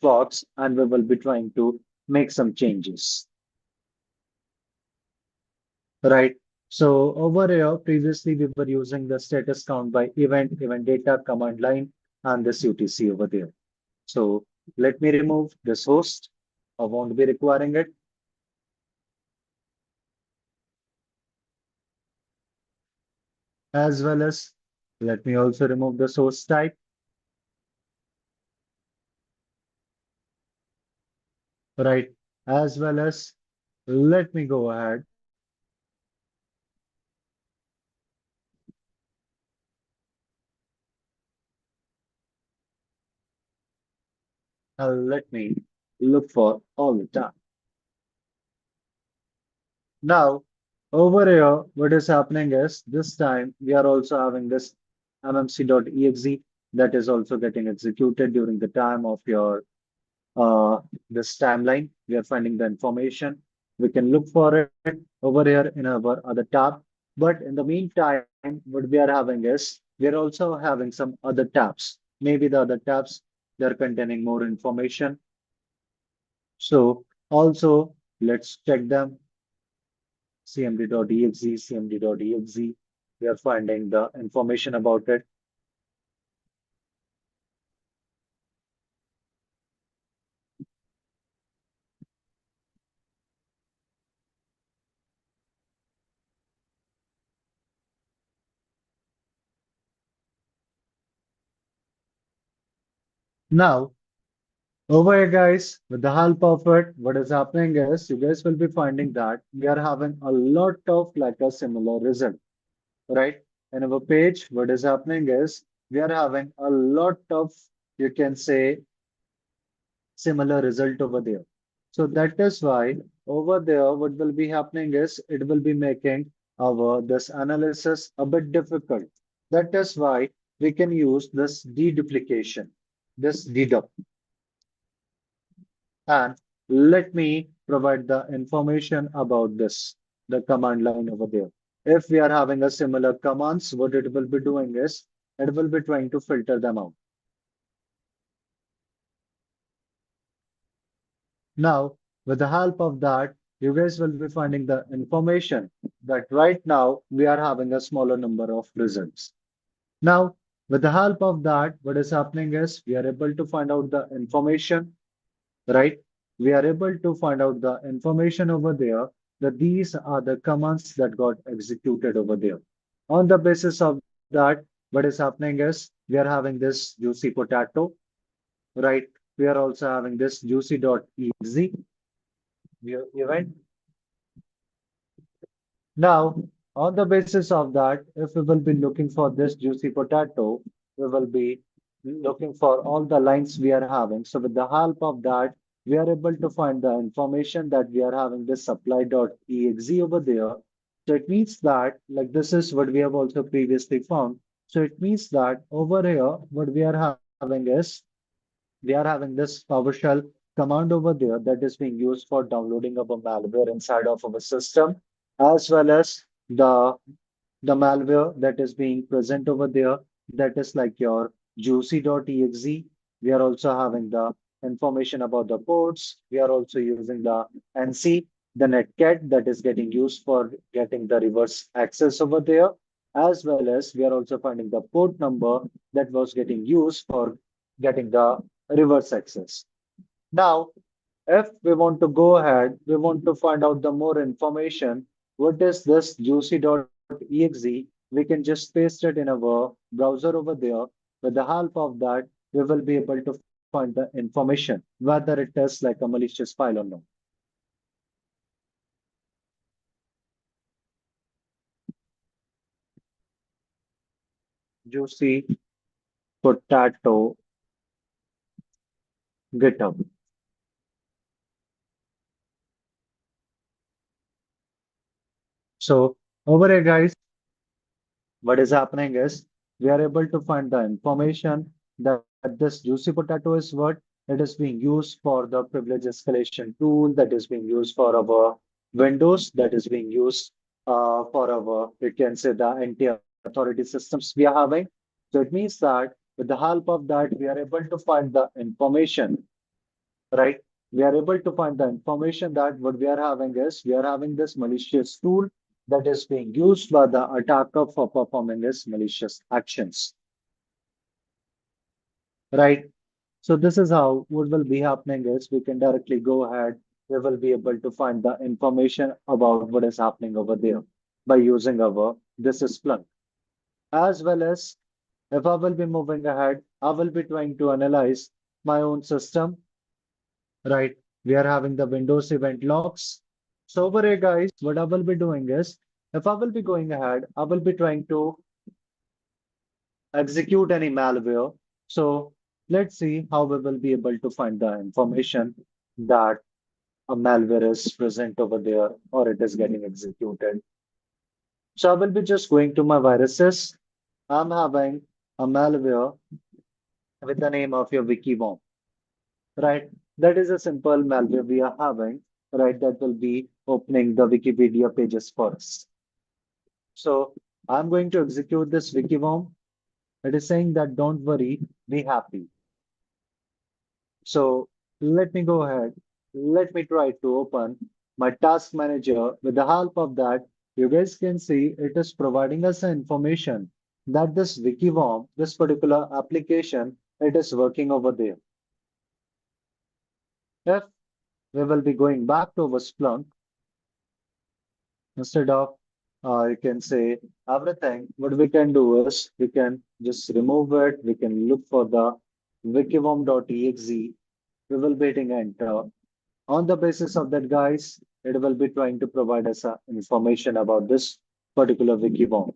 box and we will be trying to make some changes, right? So over here, previously we were using the status count by event data command line and this UTC over there. So let me remove this host. I won't be requiring it. As well as let me also remove the source type, right? As well as let me go ahead and let me look for all the time. Now, over here, what is happening is this time we are also having this mmc.exe that is also getting executed during the time of your this timeline. We are finding the information. We can look for it over here in our other tab. But in the meantime, what we are having is we are also having some other tabs. Maybe the other tabs they're containing more information. So also let's check them. cmd.exe, cmd.exe. We are finding the information about it. Now, over here, guys, with the help of it, what is happening is you guys will be finding that we are having a lot of like a similar result, right? In our page, what is happening is we are having a lot of, you can say, similar result over there. So that is why over there, what will be happening is it will be making our this analysis a bit difficult. That is why we can use this deduplication, this dedup. And let me provide the information about this, the command line over there. If we are having a similar commands, what it will be doing is it will be trying to filter them out. Now, with the help of that, you guys will be finding the information that right now we are having a smaller number of results. Now, with the help of that, what is happening is we are able to find out the information, right? We are able to find out the information over there that these are the commands that got executed over there. On the basis of that, what is happening is we are having this juicy potato, right? We are also having this juicy.exe event. Now, On the basis of that, if we will be looking for this juicy potato, we will be looking for all the lines we are having. So with the help of that, we are able to find the information that we are having this supply.exe over there. So it means that, like this is what we have also previously found. So it means that over here, what we are having is we are having this PowerShell command over there that is being used for downloading of a malware inside of our system, as well as the malware that is being present over there, that is like your juicy.exe. We are also having the information about the ports. We are also using the NC, the netcat that is getting used for getting the reverse access over there, as well as we are also finding the port number that was getting used for getting the reverse access. Now, if we want to go ahead, we want to find out the more information. What is this juicy.exe? We can just paste it in our browser over there. With the help of that, we will be able to find the information, whether it is like a malicious file or not. Juicy potato GitHub. So over here, guys, what is happening is we are able to find the information that this juicy potato is what it is being used for the privilege escalation tool, that is being used for our Windows, that is being used for our, we can say, the anti-authority systems we are having. So it means that with the help of that, we are able to find the information, right? We are able to find the information that what we are having is we are having this malicious tool that is being used by the attacker for performing his malicious actions, right? So this is how what will be happening is we can directly go ahead. We will be able to find the information about what is happening over there by using our this is Splunk. As well as if I will be moving ahead, I will be trying to analyze my own system, right? We are having the Windows event logs. So over here, guys, what I will be doing is, if I will be going ahead, I will be trying to execute any malware. So let's see how we will be able to find the information that a malware is present over there or it is getting executed. So I will be just going to my viruses. I'm having a malware with the name of your Wikiworm, right? That is a simple malware we are having, right? That will be opening the Wikipedia pages for us. So I'm going to execute this Wikiworm. It is saying that don't worry, be happy. So let me go ahead. Let me try to open my task manager. With the help of that, you guys can see it is providing us information that this Wikiworm, this particular application, it is working over there. If we will be going back to our Splunk, instead of you can say everything, what we can do is we can just remove it. We can look for the wikiworm.exe. We will be hitting enter. On the basis of that, guys, it will be trying to provide us information about this particular wikiworm.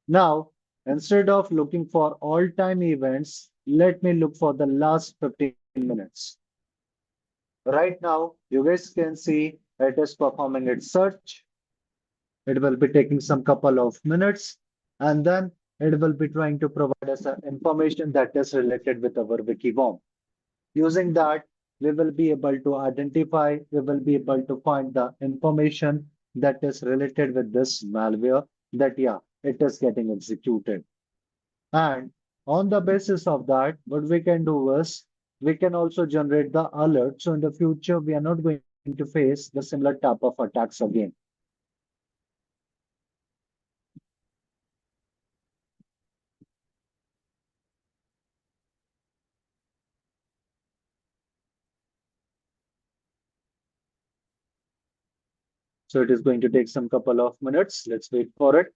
Now, instead of looking for all-time events, let me look for the last 15 minutes. Right now, you guys can see it is performing its search. It will be taking some couple of minutes, and then it will be trying to provide us information that is related with our wikiworm. Using that, we will be able to identify, we will be able to find the information that is related with this malware that, yeah, it is getting executed. And on the basis of that, what we can do is we can also generate the alert. So in the future, we are not going to face the similar type of attacks again. So it is going to take some couple of minutes. Let's wait for it.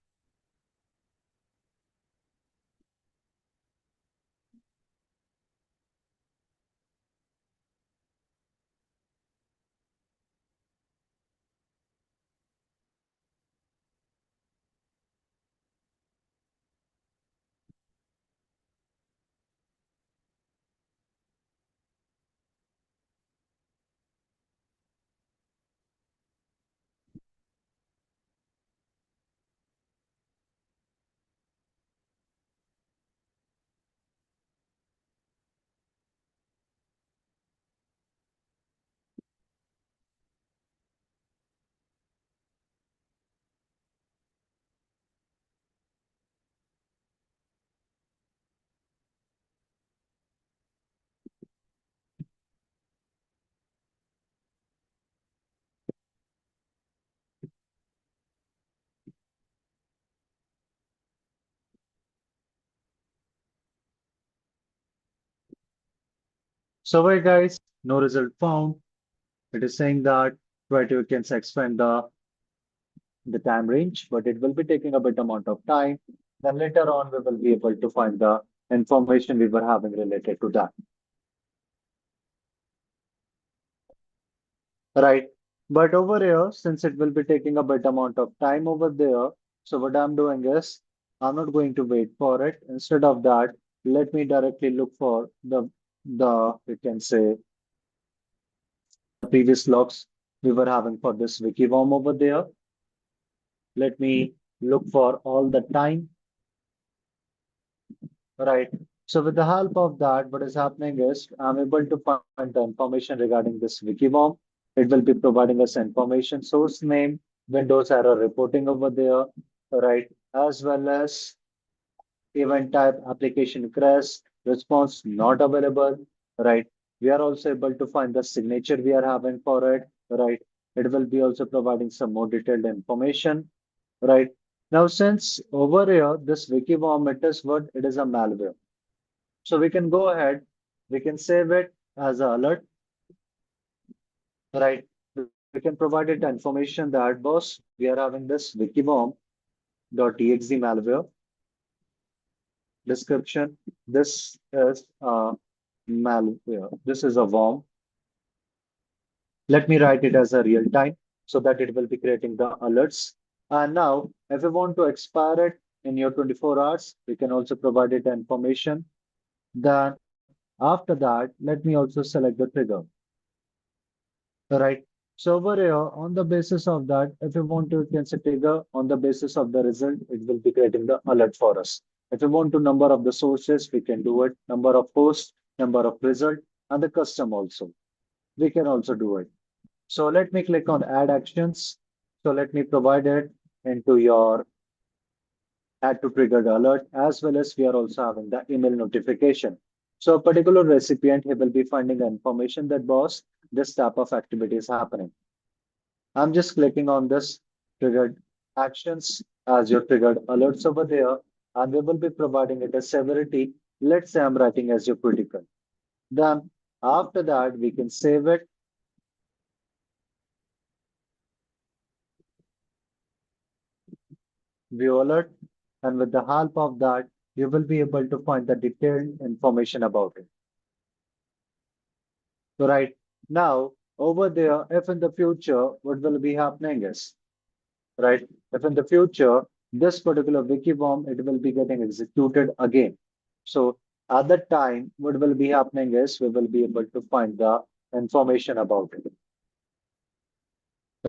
Survey guys, no result found. It is saying that try to you can expand the time range, but it will be taking a bit amount of time. Then later on, we will be able to find the information we were having related to that. Right. But over here, since it will be taking a bit amount of time over there, so what I'm doing is I'm not going to wait for it. Instead of that, let me directly look for the you can say previous logs we were having for this wiki worm over there. Let me look for all the time. Right. So with the help of that, what is happening is I'm able to find the information regarding this Wikibomb. It will be providing us information, source name, Windows error reporting over there, right? As well as event type, application crash, response not available, right? We are also able to find the signature we are having for it, right? It will be also providing some more detailed information, right? Now, since over here, this Wikibomb, it is what? It is a malware. So we can go ahead, we can save it as an alert, right? We can provide it information that, boss, we are having this wikibomb.exe malware description. This is a malware. This is a worm. Let me write it as a real time so that it will be creating the alerts. And now, if we want to expire it in your 24 hours, we can also provide it information. Then after that, let me also select the trigger. Right. So over here, on the basis of that, if you want to can say trigger on the basis of the result, it will be creating the alert for us. If you want to number of the sources, we can do it. Number of hosts, number of result, and the custom also. We can also do it. So let me click on add actions. So let me provide it into your add to trigger the alert, as well as we are also having the email notification. So a particular recipient, he will be finding the information that boss, this type of activity is happening. I'm just clicking on this triggered actions as your triggered alerts over there, and we will be providing it a severity. Let's say I'm writing as your critical. Then after that, we can save it. View alert, and with the help of that, you will be able to find the detailed information about it. So right now, over there, if in the future, what will be happening is, right, if in the future, this particular wiki worm, it will be getting executed again. So at that time, what will be happening is we will be able to find the information about it,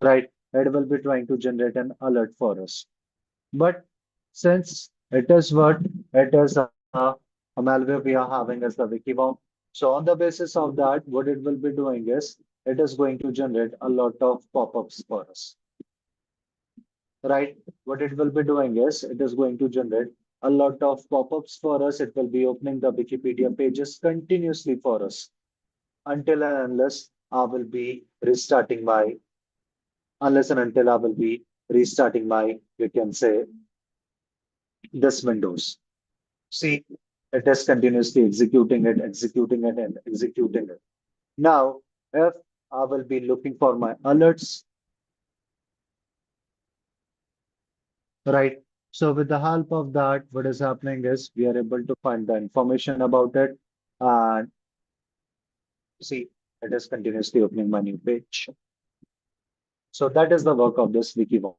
right? It will be trying to generate an alert for us. But since it is what it is a malware we are having as the wiki worm, so on the basis of that, what it will be doing is it is going to generate a lot of pop-ups for us, right? What it will be doing is it is going to generate a lot of pop-ups for us. It will be opening the Wikipedia pages continuously for us until and unless I will be restarting my, unless and until I will be restarting my, you can say, this Windows. See, it is continuously executing it, and executing it. Now, if I will be looking for my alerts, right? So with the help of that, what is happening is we are able to find the information about it. And see, it is continuously opening my new page. So that is the work of this wiki worm.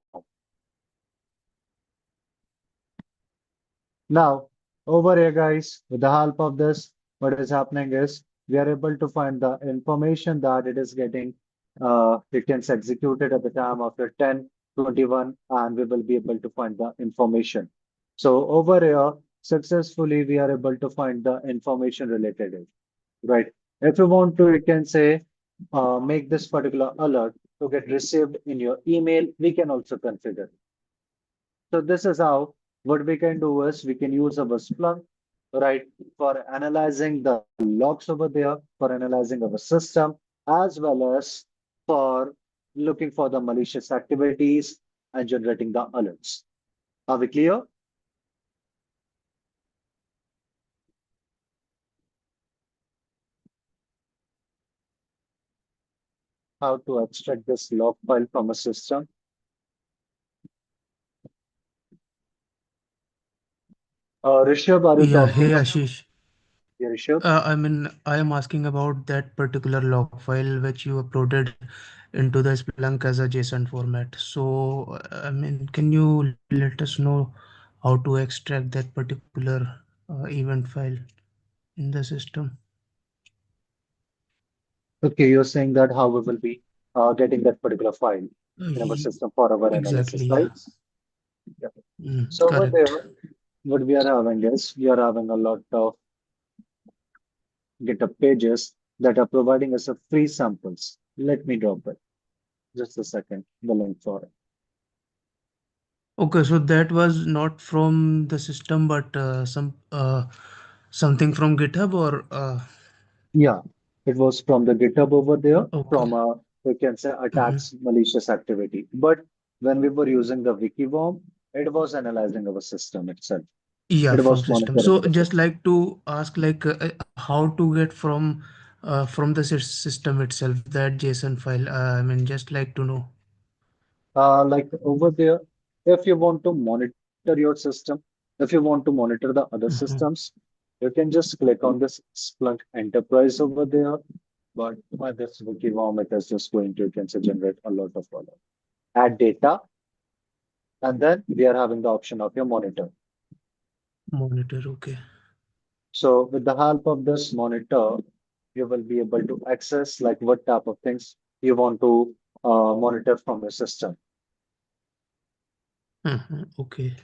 Now, over here, guys, with the help of this, what is happening is we are able to find the information that it is getting it gets executed at the time of your 10:21, and we will be able to find the information. So over here, successfully, we are able to find the information related to it, right? If you want to, you can say, make this particular alert to get received in your email, we can also configure. So this is how what we can do is we can use our Splunk, right, for analyzing the logs over there, for analyzing our system, as well as for looking for the malicious activities and generating the alerts. Are we clear? how to extract this log file from a system. Rishabh, are you Yeah, talking hey to me? Ashish. Yeah, Rishabh. I am asking about that particular log file which you uploaded into the Splunk as a JSON format. So, can you let us know how to extract that particular event file in the system? Okay, you're saying that how we will be getting that particular file in our system for our Exactly, analysis, yeah. right? Yeah. So over Correct. there, what we are having is we are having a lot of GitHub pages that are providing us a free samples. Let me drop it. Just a second, the link for it. Okay, so that was not from the system, but something from GitHub or Yeah, it was from the GitHub over there, okay. from a, we can say, Mhm. attacks malicious activity. But when we were using the wiki worm, it was analyzing our system itself. Yeah, It from was system. monitoring So the just system. like to ask like how to get from the system itself that JSON file. Just like to know. Like over there, if you want to monitor your system, if you want to monitor the other Mhm. systems, you can just click on this Splunk Enterprise over there. But by this wiki worm, it is just going to, you can say, generate a lot of dollar. Add data, and then we are having the option of your monitor. Monitor. Okay. So with the help of this monitor, you will be able to access like what type of things you want to monitor from your system. Okay.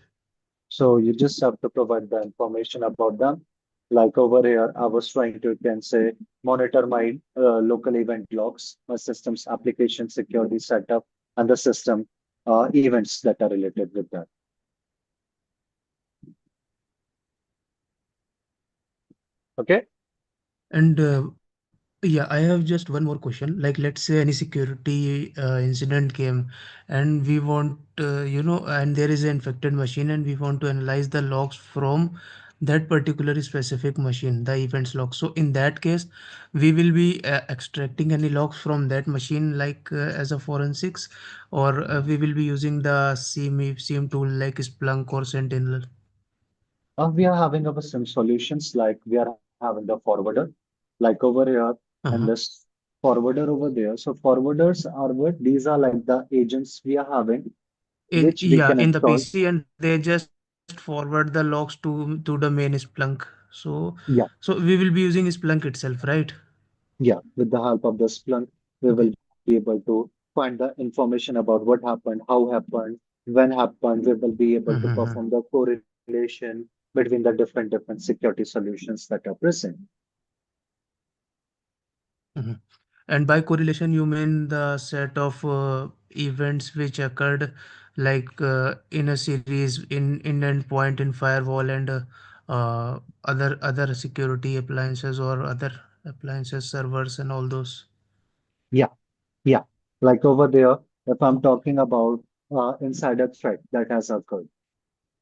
So you just have to provide the information about them. Like over here, I was trying to, you can say, monitor my local event logs, my system's application security setup, and the system events that are related with that. Okay. And yeah, I have just one more question. Like, let's say any security incident came, and we want, and there is an infected machine, and we want to analyze the logs from that particular specific machine, the events log. So in that case, we will be extracting any logs from that machine, like as a forensics, or we will be using the SIEM tool like Splunk or Sentinel. We are having our SIM solutions, like we are having the forwarder, like over here, and Uh-huh. this forwarder over there. So forwarders are what? These are like the agents we are having, which we can In the install. PC, and they just forward the logs to the main Splunk. So we Yeah. will be using Splunk itself, right? Yeah, with the help of the Splunk, we Okay. will be able to find the information about what happened, how happened, when happened. We will be able to Mm-hmm. perform the correlation between the different security solutions that are present. Mm-hmm. And by correlation, you mean the set of events which occurred like in a series in endpoint, in firewall, and other security appliances or other appliances, servers, and all those. Yeah, yeah. Like over there, if I'm talking about insider threat that has occurred,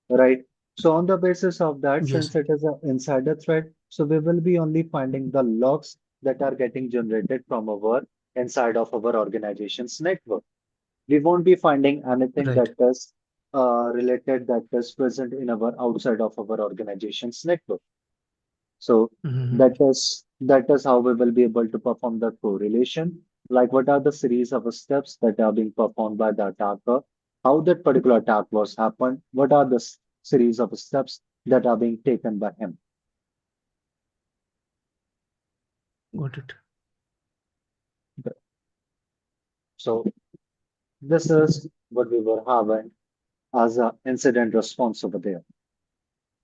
right? So on the basis of that, Yes. since it is an insider threat, so we will be only finding the logs that are getting generated from our inside of our organization's network. We won't be finding anything Right. that is related that is present in our outside of our organization's network. So Mm-hmm. that is how we will be able to perform the correlation. Like what are the series of steps that are being performed by the attacker, how that particular attack was happened, what are the series of steps that are being taken by him. Got it. So this is what we were having as an incident response over there.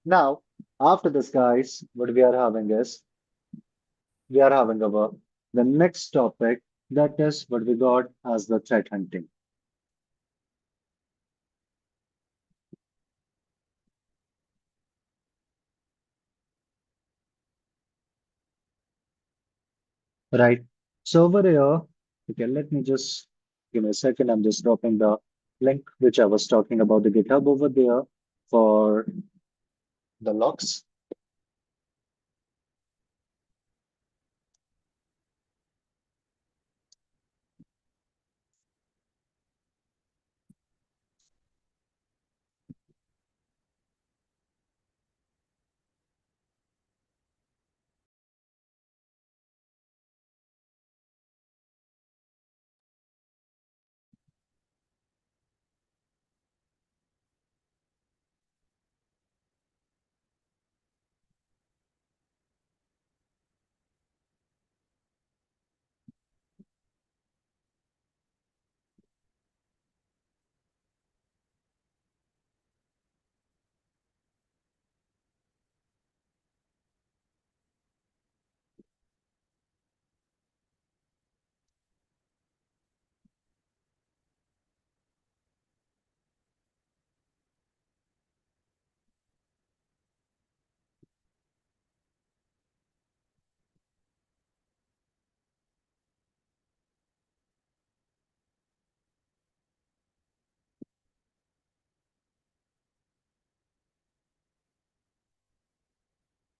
Now, after this, guys, what we are having is we are having our the next topic that is what we got as the threat hunting. Right. So over here, okay, let me just give me a second. I'm just dropping the link which I was talking about the GitHub over there for the logs.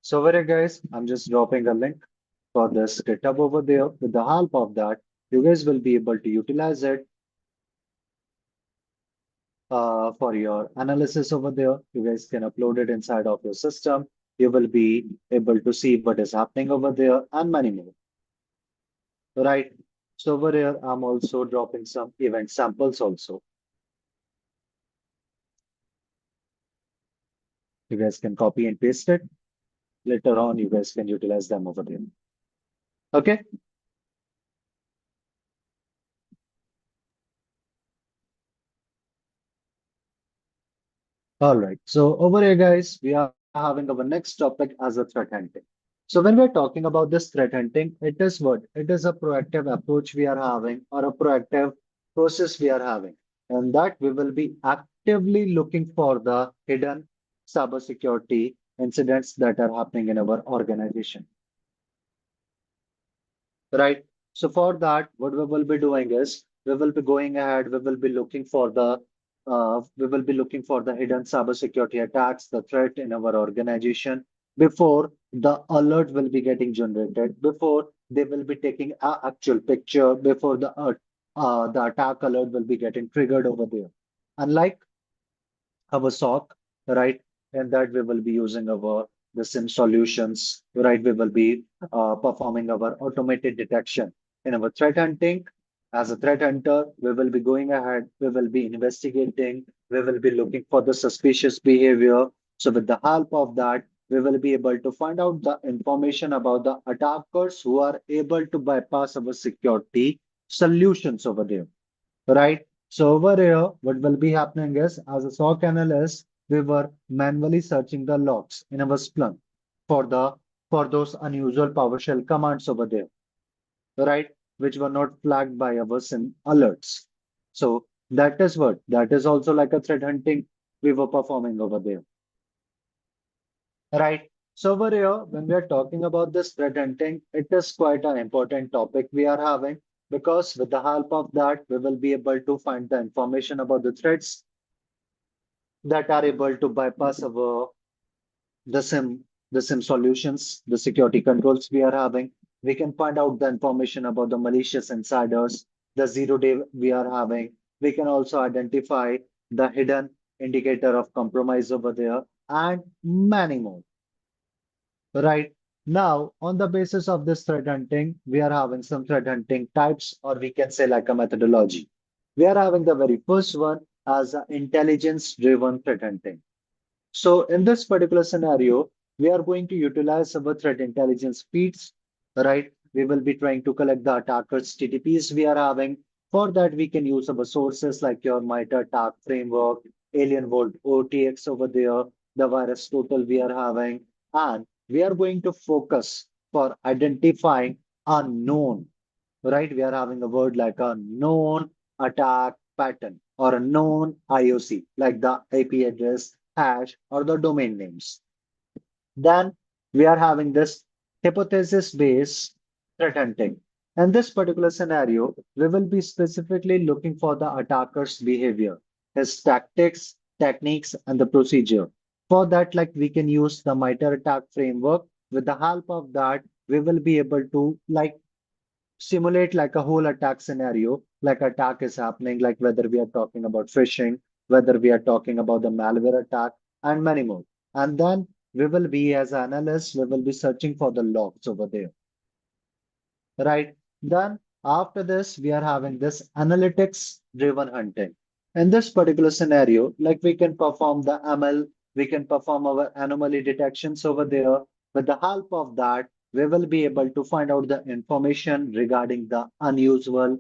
So over here, guys, I'm just dropping a link for this GitHub over there. With the help of that, you guys will be able to utilize it for your analysis over there. You guys can upload it inside of your system. You will be able to see what is happening over there and many more. Right. So over here, I'm also dropping some event samples also. You guys can copy and paste it. Later on, you guys can utilize them over there. Okay. All right. So over here, guys, we are having our next topic as a threat hunting. So when we're talking about this threat hunting, it is what? It is a proactive approach we are having or a proactive process we are having. And that we will be actively looking for the hidden cybersecurity incidents that are happening in our organization. Right. So for that, what we will be doing is we will be going ahead, we will be looking for the hidden cybersecurity attacks, the threat in our organization before the alert will be getting generated, before they will be taking a actual picture, before the attack alert will be getting triggered over there. Unlike our SOC, right? And that we will be using our the SIM solutions, right? We will be performing our automated detection in our threat hunting. As a threat hunter, we will be going ahead, we will be investigating, we will be looking for the suspicious behavior. So with the help of that, we will be able to find out the information about the attackers who are able to bypass our security solutions over there, right? So over here, what will be happening is, as a SOC analyst, we were manually searching the logs in our Splunk for the for those unusual PowerShell commands over there, right? Which were not flagged by our SIM alerts. So that is also like a threat hunting we were performing over there. Right. So over here, when we are talking about this threat hunting, it is quite an important topic we are having because with the help of that, we will be able to find the information about the threats that are able to bypass our the SIM, the SIM solutions, the security controls we are having. We can find out the information about the malicious insiders, the 0 day we are having. We can also identify the hidden indicator of compromise over there and many more. Right. Now, on the basis of this threat hunting, we are having some threat hunting types, or we can say like a methodology. We are having the very first one as intelligence-driven threat hunting. So in this particular scenario, we are going to utilize our threat intelligence feeds, right? We will be trying to collect the attackers' TTPs we are having. For that, we can use our sources like your MITRE attack framework, Alien Vault OTX over there, the virus total we are having, and we are going to focus for identifying unknown, right? We are having a word like a known attack pattern or a known IOC, like the IP address, hash, or the domain names. Then we are having this hypothesis-based threat hunting. In this particular scenario, we will be specifically looking for the attacker's behavior, his tactics, techniques, and the procedure. For that, like we can use the MITRE attack framework. With the help of that, we will be able to like simulate like a whole attack scenario, like attack is happening, like whether we are talking about phishing, whether we are talking about the malware attack, and many more. And then we will be, as analysts, we will be searching for the logs over there, right? Then after this, we are having this analytics driven hunting. In this particular scenario, like we can perform the ML, we can perform our anomaly detections over there. With the help of that, we will be able to find out the information regarding the unusual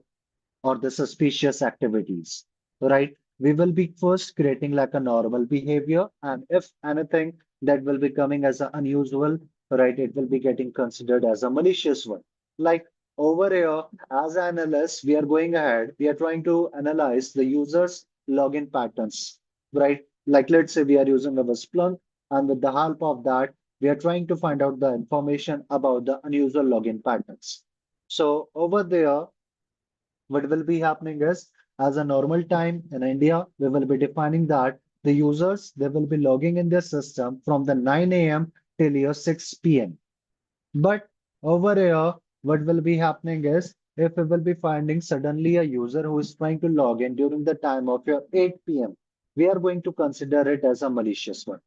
or the suspicious activities, right? We will be first creating like a normal behavior, and if anything that will be coming as an unusual, right, it will be getting considered as a malicious one. Like over here, as analysts, we are going ahead, we are trying to analyze the user's login patterns, right? Like let's say we are using our Splunk, and with the help of that, we are trying to find out the information about the unusual login patterns. So over there, what will be happening is as a normal time in India, we will be defining that the users they will be logging in their system from the 9 a.m. till your 6 p.m. But over here, what will be happening is if we will be finding suddenly a user who is trying to log in during the time of your 8 p.m., we are going to consider it as a malicious one,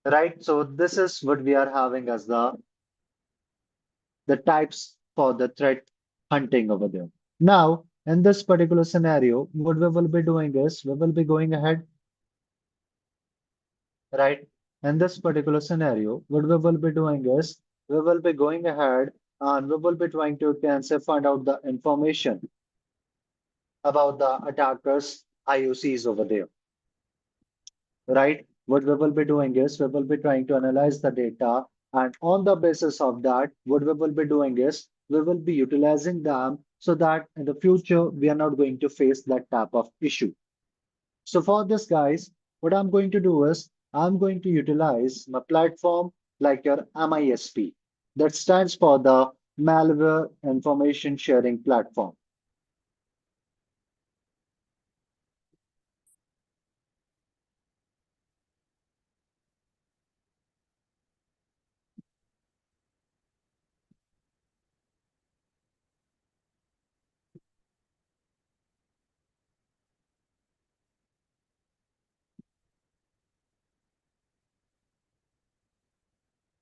right? So this is what we are having as the types for the threat hunting over there. Now, in this particular scenario, what we will be doing is we will be going ahead, right? In this particular scenario, what we will be doing is we will be going ahead and we will be trying to can say find out the information about the attackers IOCs over there, right? What we will be doing is we will be trying to analyze the data, and on the basis of that, what we will be doing is we will be utilizing them so that in the future we are not going to face that type of issue. So for this, guys, what I'm going to do is I'm going to utilize my platform like your MISP. That stands for the Malware Information Sharing Platform.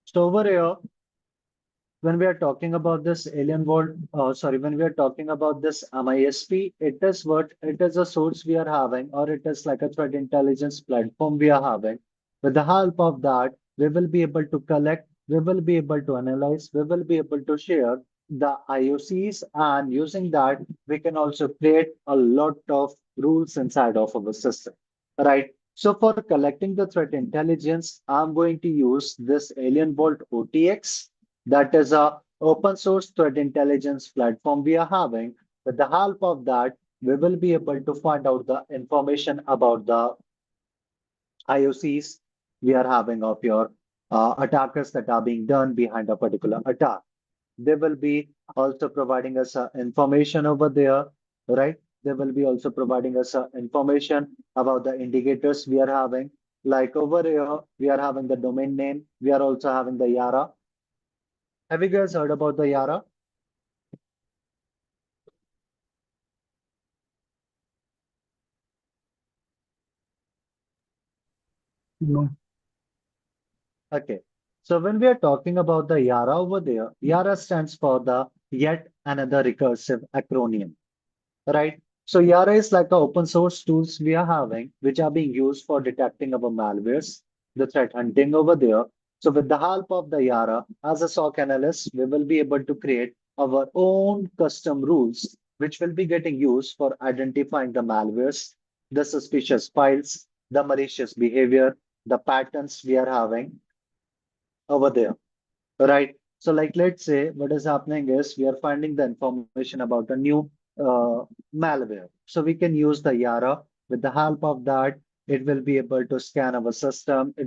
So over here, when we are talking about this alien world, sorry, when we are talking about this MISP, it is what it is a source we are having, or it is like a threat intelligence platform we are having. With the help of that, we will be able to collect, we will be able to analyze, we will be able to share the IOCs, and using that, we can also create a lot of rules inside of our system, right? So for collecting the threat intelligence, I'm going to use this Alien Vault OTX, that is a open source threat intelligence platform we are having. With the help of that, we will be able to find out the information about the IOCs we are having of your attackers that are being done behind a particular attack. They will be also providing us information over there, right? They will be also providing us information about the indicators we are having. Like over here, we are having the domain name. We are also having the Yara. Have you guys heard about the Yara? No. Okay. So when we are talking about the Yara over there, Yara stands for the yet another recursive acronym, right? So Yara is like the open source tools we are having, which are being used for detecting our malwares, the threat hunting over there. So with the help of the Yara, as a SOC analyst, we will be able to create our own custom rules, which will be getting used for identifying the malwares, the suspicious files, the malicious behavior, the patterns we are having over there. Right. So, like, let's say what is happening is we are finding the information about a new malware. So, we can use the Yara. With the help of that, it will be able to scan our system. It